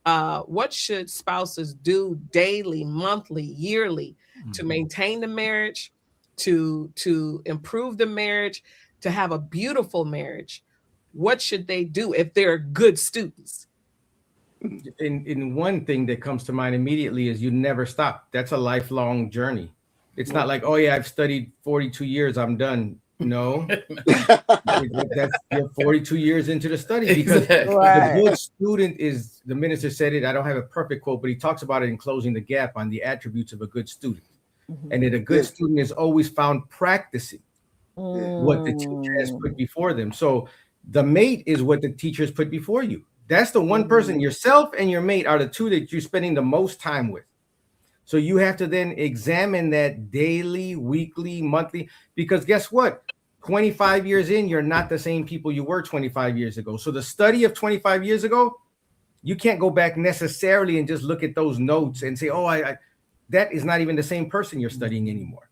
what should spouses do daily, monthly, yearly to maintain the marriage, to improve the marriage, to have a beautiful marriage? What should they do if they're good students? In one thing that comes to mind immediately is you never stop. That's a lifelong journey. It's not like, oh yeah, I've studied 42 years, I'm done. No, that's you're 42 years into the study, because Exactly. Right. the good student is, the minister said it, I don't have a perfect quote, but he talks about it in Closing the Gap on the attributes of a good student. And that a good student is always found practicing what the teacher has put before them. So the mate is what the teacher has put before you. That's the one person, yourself and your mate are the two that you're spending the most time with. So you have to then examine that daily, weekly, monthly, because guess what? 25 years in, you're not the same people you were 25 years ago. So the study of 25 years ago, you can't go back necessarily and just look at those notes and say, oh, that is not even the same person you're studying anymore.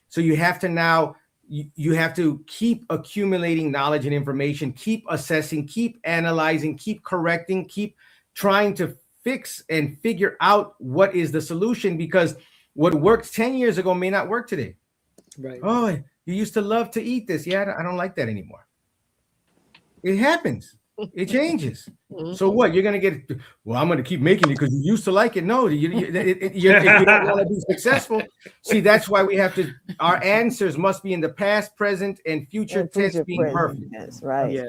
So you have to now, you have to keep accumulating knowledge and information, keep assessing, keep analyzing, keep correcting, keep trying to fix and figure out what is the solution, because what worked 10 years ago may not work today. Right. Oh, you used to love to eat this. Yeah, I don't like that anymore. It happens. It changes. So what? You're going to get, well, I'm going to keep making it because you used to like it. No, if you don't want to be successful. See, that's why we have to, our answers must be in the past, present, and future tense being perfect. That's right. Yes.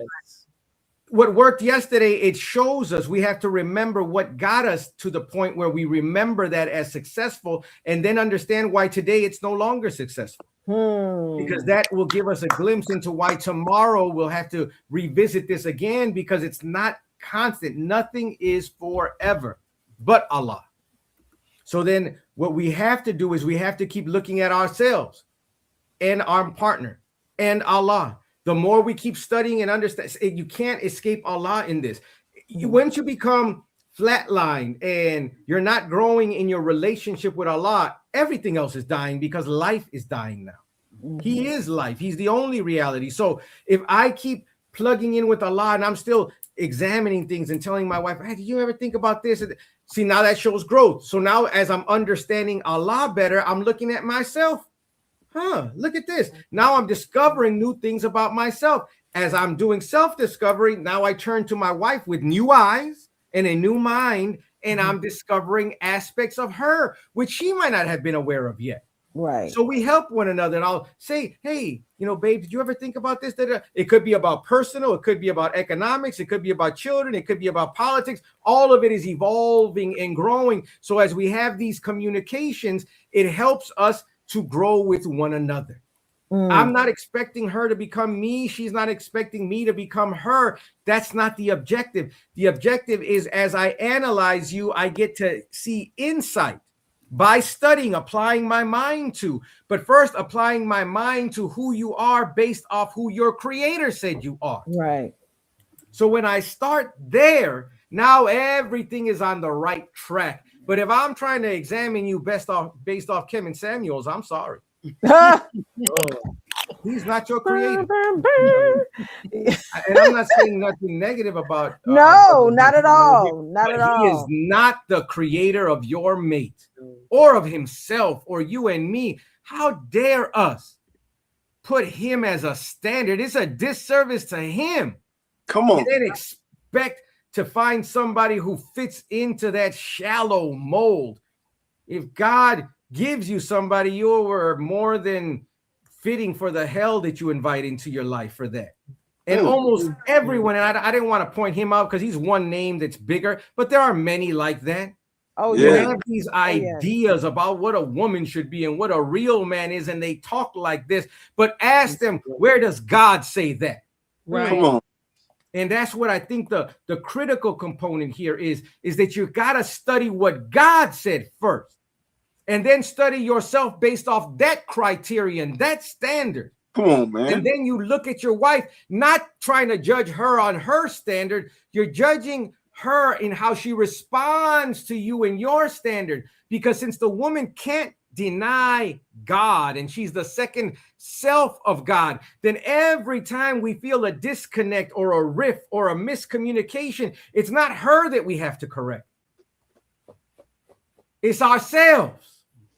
What worked yesterday, it shows us we have to remember what got us to the point where we remember that as successful, and then understand why today it's no longer successful. Because that will give us a glimpse into why tomorrow we'll have to revisit this again, because it's not constant. Nothing is forever but Allah. So then what we have to do is we have to keep looking at ourselves and our partner and Allah. The more we keep studying and understand, you can't escape Allah in this. Once you become flatlined and you're not growing in your relationship with Allah, everything else is dying, because life is dying now. He is life. He's the only reality. So if I keep plugging in with Allah and I'm still examining things and telling my wife, hey, did you ever think about this? See, now that shows growth. So now as I'm understanding Allah better, I'm looking at myself. Look at this. Now I'm discovering new things about myself. As I'm doing self-discovery, now I turn to my wife with new eyes and a new mind, and I'm discovering aspects of her which she might not have been aware of yet. Right. So we help one another, and I'll say, hey, babe, did you ever think about this? It could be about personal, it could be about economics, it could be about children, it could be about politics. All of it is evolving and growing. So as we have these communications, it helps us to grow with one another. I'm not expecting her to become me. She's not expecting me to become her. That's not the objective. The objective is, as I analyze you, I get to see insight by studying, applying my mind to. But first, applying my mind to who you are based off who your creator said you are. Right. So when I start there, now everything is on the right track. But if I'm trying to examine you based off Kevin Samuels, I'm sorry. He's not your creator. And I'm not saying nothing negative about no, not at all. Not at all. He is not the creator of your mate or of himself or you and me. How dare us put him as a standard? It's a disservice to him. Come on. And then expect to find somebody who fits into that shallow mold. If God gives you somebody, you are more than fitting for the hell that you invite into your life for that. And almost everyone, and I didn't want to point him out because he's one name that's bigger, but there are many like that. Oh, You yeah. have these ideas about what a woman should be and what a real man is, and they talk like this, but ask them, where does God say that? Right. Come on. And that's what I think the critical component here is that you got to study what God said first, and then study yourself based off that criterion, that standard. Come on, man. And then you look at your wife, not trying to judge her on her standard. You're judging her in how she responds to you and your standard. Because since the woman can't deny God and she's the second self of God, then every time we feel a disconnect or a rift or a miscommunication, it's not her that we have to correct. It's ourselves.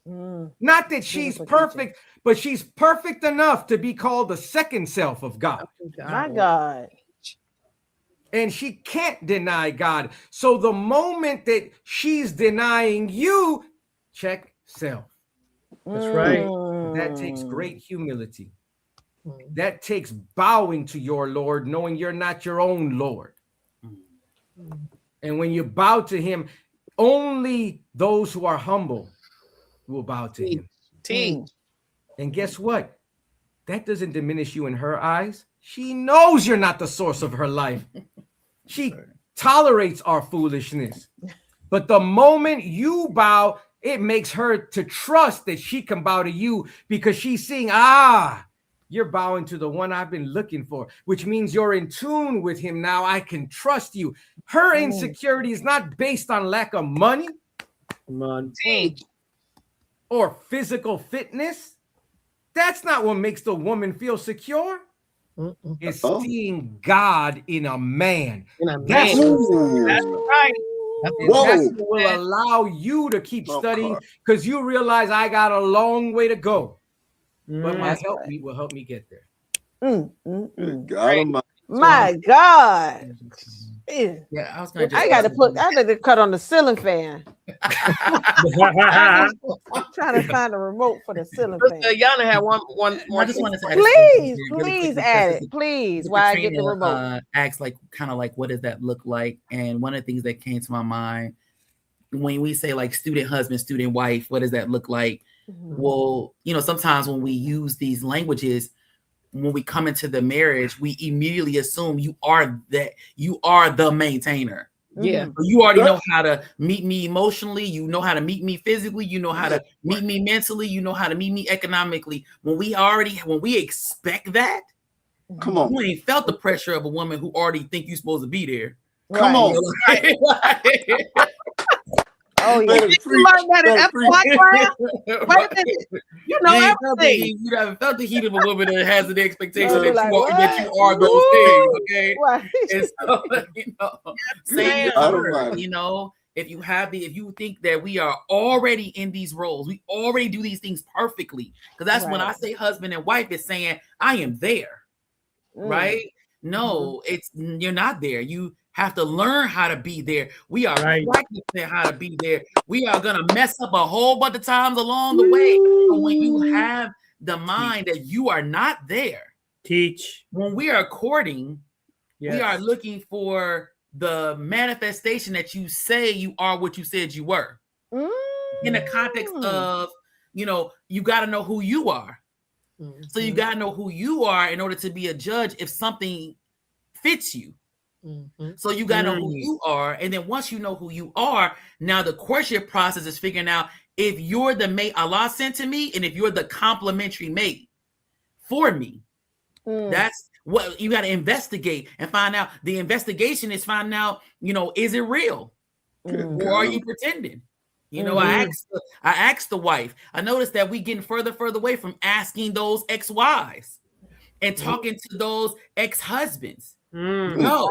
Not that she's perfect, but she's perfect enough to be called the second self of God. My God. And she can't deny God. So the moment that she's denying you, check self. That's right. That takes great humility. That takes bowing to your Lord, knowing you're not your own Lord. And when you bow to him, only those who are humble will bow to him. Teach. And guess what? That doesn't diminish you in her eyes. She knows you're not the source of her life. She tolerates our foolishness. But the moment you bow, it makes her to trust that she can bow to you because she's seeing, you're bowing to the one I've been looking for, which means you're in tune with him now. I can trust you. Her insecurity is not based on lack of money or physical fitness. That's not what makes the woman feel secure. It's seeing God in a man. That's right. That's what will allow you to keep studying, because you realize I got a long way to go. But my helpmeet will help me get there. My God. Yeah, I was gonna I got to cut on the ceiling fan. I'm trying to find a remote for the ceiling fan. Yana had one more. I just wanted to add please add it, please. While I get the remote. Ask kind of what does that look like? And one of the things that came to my mind when we say student husband, student wife, what does that look like? Well, sometimes when we use these languages, when we come into the marriage, we immediately assume you are the maintainer. Yeah. You already know how to meet me emotionally. You know how to meet me physically. You know how to meet me mentally. You know how to meet me economically. When we expect that, come on, you ain't felt the pressure of a woman who already think you're supposed to be there. Come on. Oh, yeah. You learned that in F1 class? Wait a minute. You know everything. You haven't felt the heat of a woman that has an expectation that you are those things, okay? Right. And so, same if you think that we are already in these roles, we already do these things perfectly. Because that's when I say husband and wife, is saying I am there, right? No, you're not there. You have to learn how to be there. We are practicing how to be there. We are gonna mess up a whole bunch of times along the way. But when you have the mind that you are not there, when we are courting, we are looking for the manifestation that you say you are what you said you were. In the context of, you got to know who you are. So you got to know who you are in order to be a judge if something fits you. So you got to know who you are. And then once you know who you are, now the courtship process is figuring out if you're the mate Allah sent to me and if you're the complementary mate for me. That's what you got to investigate and find out. The investigation is finding out, is it real? Or are you pretending? I asked the wife. I noticed that we getting further away from asking those ex-wives and talking to those ex-husbands. No,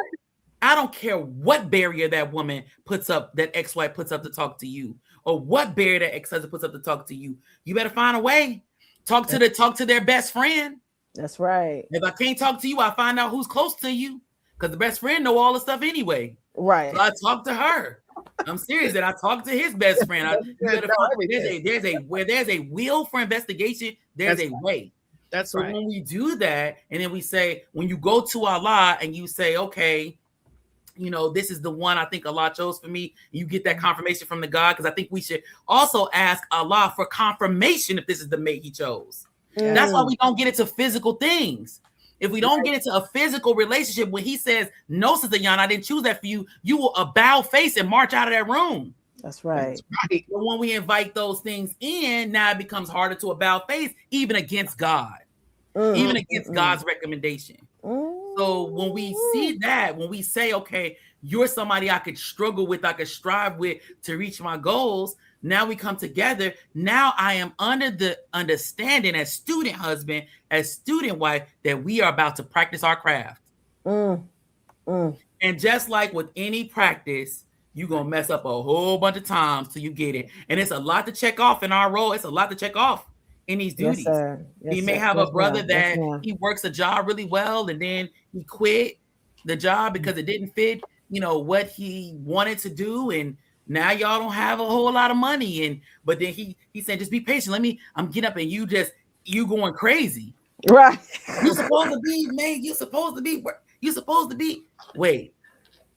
I don't care what barrier that woman puts up, that ex-wife puts up to talk to you, or what barrier that ex-husband puts up to talk to you. You better find a way. Talk to their best friend. That's right. If I can't talk to you, I find out who's close to you, because the best friend know all the stuff anyway. Right. So I talk to her. I'm serious that I talk to his best friend. There's a will for investigation, there's a way. That's right. When we do that, and then we say, when you go to Allah and you say, okay, this is the one I think Allah chose for me. You get that confirmation from the God, because I think we should also ask Allah for confirmation if this is the mate he chose. That's why we don't get into physical things. If we don't get into a physical relationship, when he says, no, Sister Yana, I didn't choose that for you, you will bow face and march out of that room. That's right. But when we invite those things in, now it becomes harder to bow face, even against God, even against God's recommendation. So when we see that, when we say, okay, you're somebody I could struggle with, I could strive with to reach my goals. Now we come together. Now I am under the understanding as student husband, as student wife, that we are about to practice our craft. And just like with any practice, you're going to mess up a whole bunch of times till you get it. And it's a lot to check off in our role. It's a lot to check off in these duties. He may have a brother that he works a job really well, and then he quit the job because it didn't fit, what he wanted to do. And now y'all don't have a whole lot of money. But then he said, just be patient. I'm getting up and you going crazy. Right. You're supposed to be, man. You're supposed to be. You're supposed to be. Wait,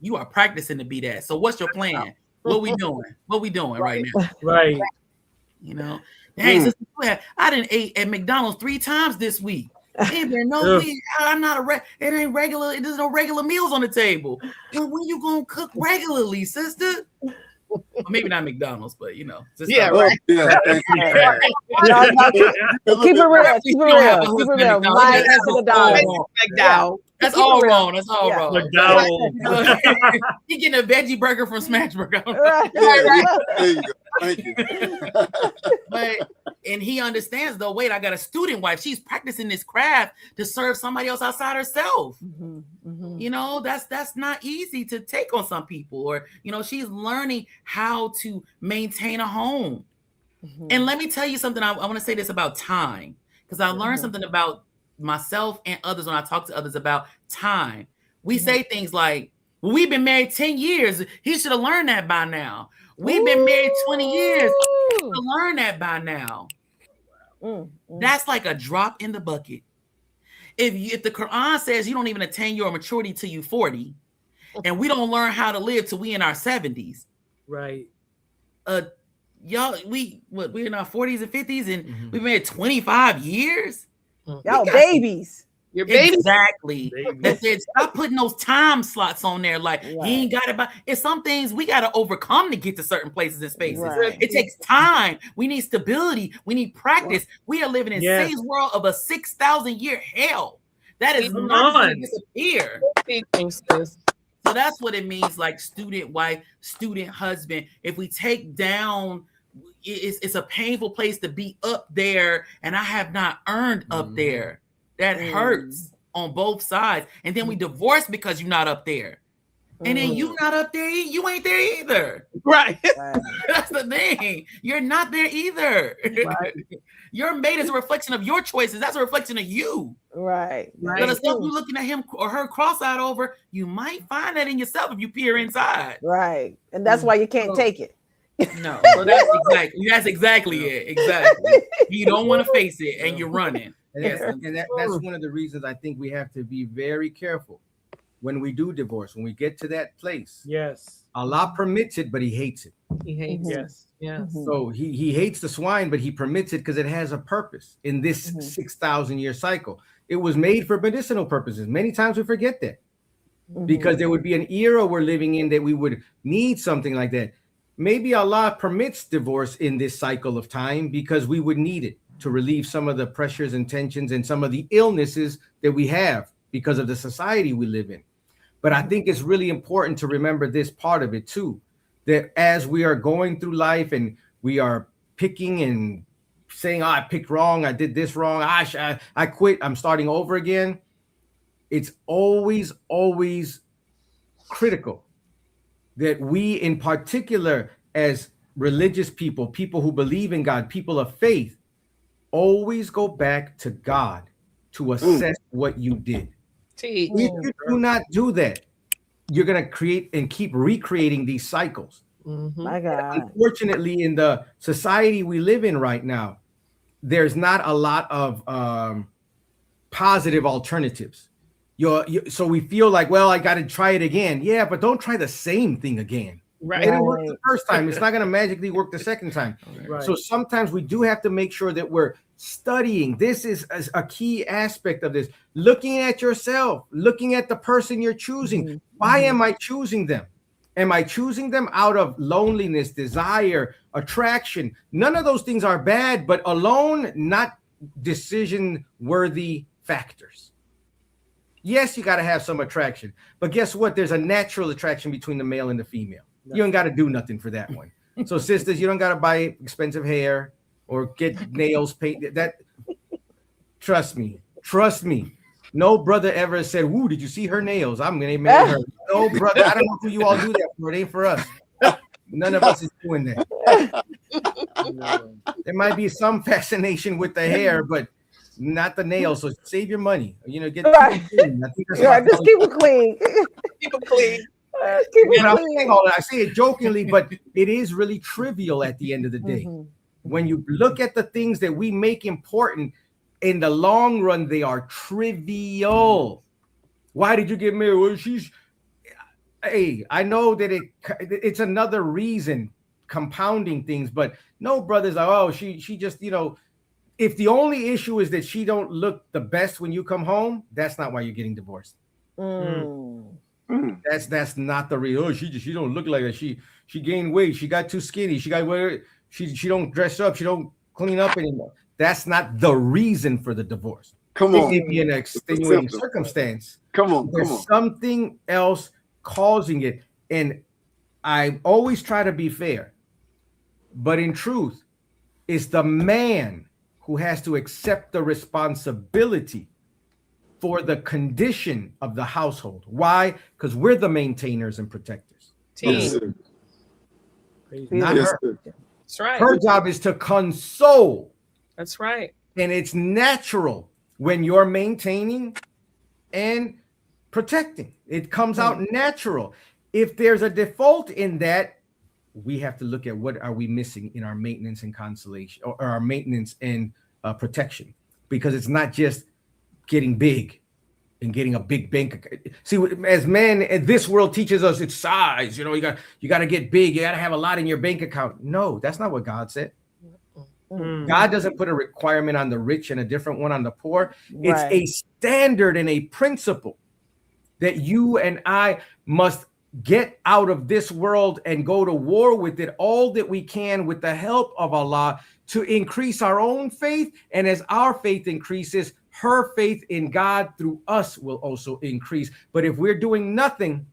you are practicing to be that. So what's your plan? What we doing? What we doing right now? Right. You know, dang, sister, I didn't ate at McDonald's 3 times this week. Ain't there no way? I'm not it ain't regular. There's no regular meals on the table. Well, when you gonna cook regularly, sister? Well, maybe not McDonald's, but you know, Yeah, right. Yeah. Keep it real. Keep it real. Keep it real. Mike to the dollar. McDowell. That's all wrong. That's all wrong. McDowell. He getting a veggie burger from Smashburger. Right. There you go. Thank you. But and he understands though. Wait, I got a student wife. She's practicing this craft to serve somebody else outside herself. You know, that's not easy to take on some people. Or you know, she's learning how to maintain a home. And let me tell you something. I want to say this about time because I learned something about myself and others when I talk to others about time. We say things like, well, we've been married 10 years. He should have learned that by now. We've been married 20 years. He should have learned that by now. That's like a drop in the bucket. If the Quran says you don't even attain your maturity till you 40, and we don't learn how to live till we in our 70s. Right. Y'all, we're in our 40s and 50s, and we've been married 25 years. Y'all babies. Your baby. Exactly. That said, stop putting those time slots on there. Like he ain't got it. But it's some things we got to overcome to get to certain places and spaces. Right. It takes time. We need stability. We need practice. We are living in Satan's world of a 6,000-year hell. That is not going to disappear. So that's what it means, like student wife, student husband. If we take down, it's a painful place to be up there, and I have not earned up there. That hurts on both sides. And then we divorce because you're not up there. And then you not up there, you ain't there either. Right. That's the thing. You're not there either. Right. Your mate is a reflection of your choices. That's a reflection of you. Right. But the stuff you're looking at him or her cross-eyed over, you might find that in yourself if you peer inside. Right. And that's why you can't take it. No. So that's exactly it. Exactly. You don't want to face it and you're running. And that's one of the reasons I think we have to be very careful when we do divorce, when we get to that place. Yes. Allah permits it, but he hates it. He hates it. Yes. So he hates the swine, but he permits it because it has a purpose in this 6,000-year cycle. It was made for medicinal purposes. Many times we forget that because there would be an era we're living in that we would need something like that. Maybe Allah permits divorce in this cycle of time because we would need it to relieve some of the pressures and tensions and some of the illnesses that we have because of the society we live in. But I think it's really important to remember this part of it too, that as we are going through life and we are picking and saying, oh, I picked wrong, I did this wrong, I quit, I'm starting over again. It's always critical that we in particular as religious people, people who believe in God, people of faith, always go back to God to assess what you did. If you do not do that, you're going to create and keep recreating these cycles. My God. Unfortunately, in the society we live in right now, there's not a lot of positive alternatives. So we feel like, well, I got to try it again. Yeah, but don't try the same thing again. Right. It didn't work the first time. It's not going to magically work the second time. Right. So sometimes we do have to make sure that we're studying. This is a key aspect of this. Looking at yourself, looking at the person you're choosing. Why am I choosing them? Am I choosing them out of loneliness, desire, attraction? None of those things are bad, but alone, not decision-worthy factors. Yes, you got to have some attraction, but guess what? There's a natural attraction between the male and the female. You don't got to do nothing for that one. So sisters, you don't got to buy expensive hair or get nails painted. That trust me. No brother ever said, "Woo, did you see her nails? I'm gonna marry her." No brother, I don't know who you all do that for. It ain't for us. None of us is doing that. There might be some fascination with the hair, but not the nails. So save your money. You know, get clean. I think that's just keep it clean. Keep it clean. I say it jokingly, but it is really trivial at the end of the day. When you look at the things that we make important, in the long run, they are trivial. Why did you get married? Well, hey, I know that it's another reason compounding things, but no, brothers are, oh, she just, if the only issue is that she don't look the best when you come home, that's not why you're getting divorced. That's not the real. Oh, she don't look like that. She gained weight. She got too skinny. She don't dress up. She don't clean up anymore. That's not the reason for the divorce. Come It on. may be an extenuating circumstance. There's something else causing it. And I always try to be fair, but in truth, it's the man who has to accept the responsibility for the condition of the household. Why? Because we're the maintainers and protectors. Team. Not her. That's right. Her job is to console. That's right. And it's natural when you're maintaining and protecting. It comes out natural. If there's a default in that, we have to look at what are we missing in our maintenance and consolation, or our maintenance and protection, because it's not just getting big and getting a big bank account. See, as men, this world teaches us it's size. You got to get big. You got to have a lot in your bank account. No, that's not what God said. God doesn't put a requirement on the rich and a different one on the poor. It's a standard and a principle that you and I must get out of this world and go to war with it all that we can with the help of Allah to increase our own faith. And as our faith increases, her faith in God through us will also increase. But if we're doing nothing,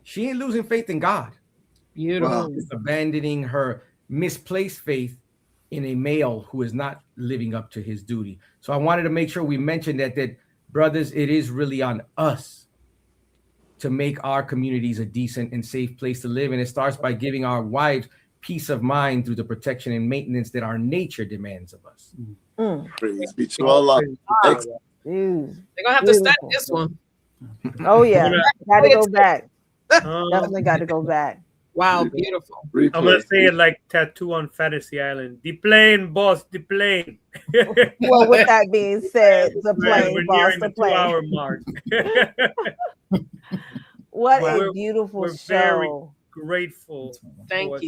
she ain't losing faith in God. Beautiful. She's abandoning her misplaced faith in a male who is not living up to his duty. So I wanted to make sure we mentioned that brothers, it is really on us to make our communities a decent and safe place to live. And it starts by giving our wives peace of mind through the protection and maintenance that our nature demands of us. Praise be to Allah. They're gonna have to study this one. Oh yeah, gotta go back. Definitely got to go back. Wow, beautiful. I'm gonna say it like Tattoo on Fantasy Island. The plane, boss, the plane. Well, with that being said, the plane, we're boss, nearing the the plane. 2-hour mark. What a beautiful we're show. Very grateful. Thank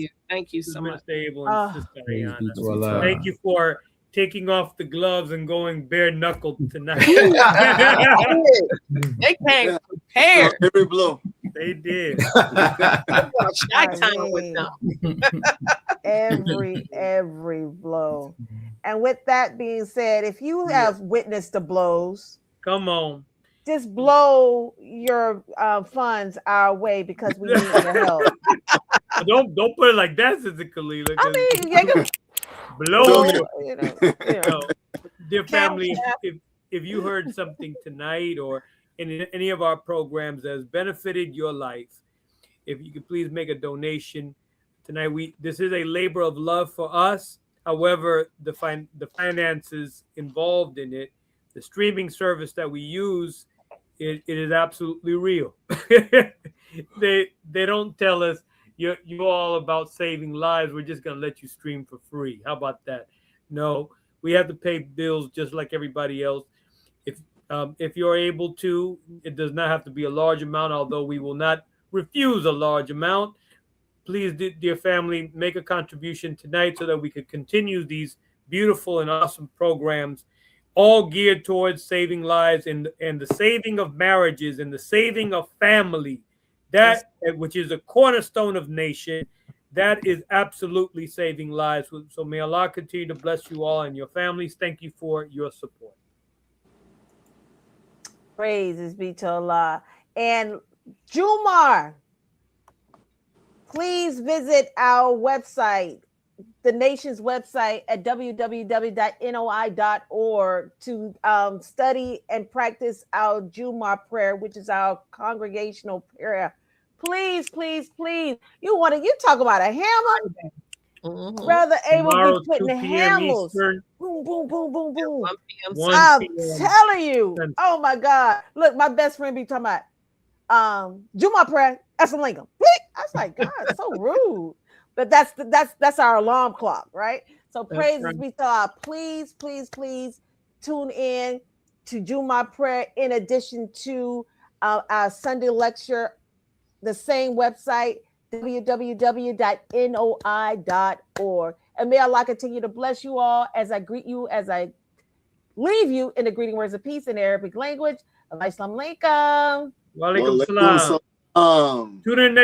you so much. Abel and Sister Ariana. Thank Thank you for taking off the gloves and going bare knuckled tonight. They came prepared. Every blow. They did. Shy time with them. every blow. And with that being said, if you have witnessed the blows, come on, just blow your funds our way because we need your help. Don't put it like that, Sister Kalila. I mean, yeah, blow. You know. Dear family, if you heard something tonight or in any of our programs that has benefited your life, if you could please make a donation tonight. This is a labor of love for us. However, the finances involved in it, the streaming service that we use, it is absolutely real. They don't tell us you're all about saving lives. We're just gonna let you stream for free. How about that? No, we have to pay bills just like everybody else. If you're able to, it does not have to be a large amount, although we will not refuse a large amount. Please, dear family, make a contribution tonight so that we could continue these beautiful and awesome programs, all geared towards saving lives and the saving of marriages and the saving of family, which is a cornerstone of nation. That is absolutely saving lives. So may Allah continue to bless you all and your families. Thank you for your support. Praises be to Allah. And Jumar, please visit our website, the nation's website at www.noi.org to study and practice our Jumar prayer, which is our congregational prayer. Please, please, please. You talk about a hammer. Mm-hmm. Brother Abel Tomorrow, be putting the 2 p.m. hammers. Eastern. Boom, boom, boom, boom, boom. 1 p.m. I'm telling you. Oh my God. Look, my best friend be talking about Juma prayer. Assalamu alaikum. I was like, God, so rude. But that's our alarm clock, right? So praises be to Allah. Please, please, please tune in to Juma prayer in addition to our Sunday lecture, the same website, www.noi.org. And may Allah continue to bless you all as I greet you, as I leave you in the greeting words of peace in Arabic language. Assalamu alaikum. Wa alaikum salam. Tune in next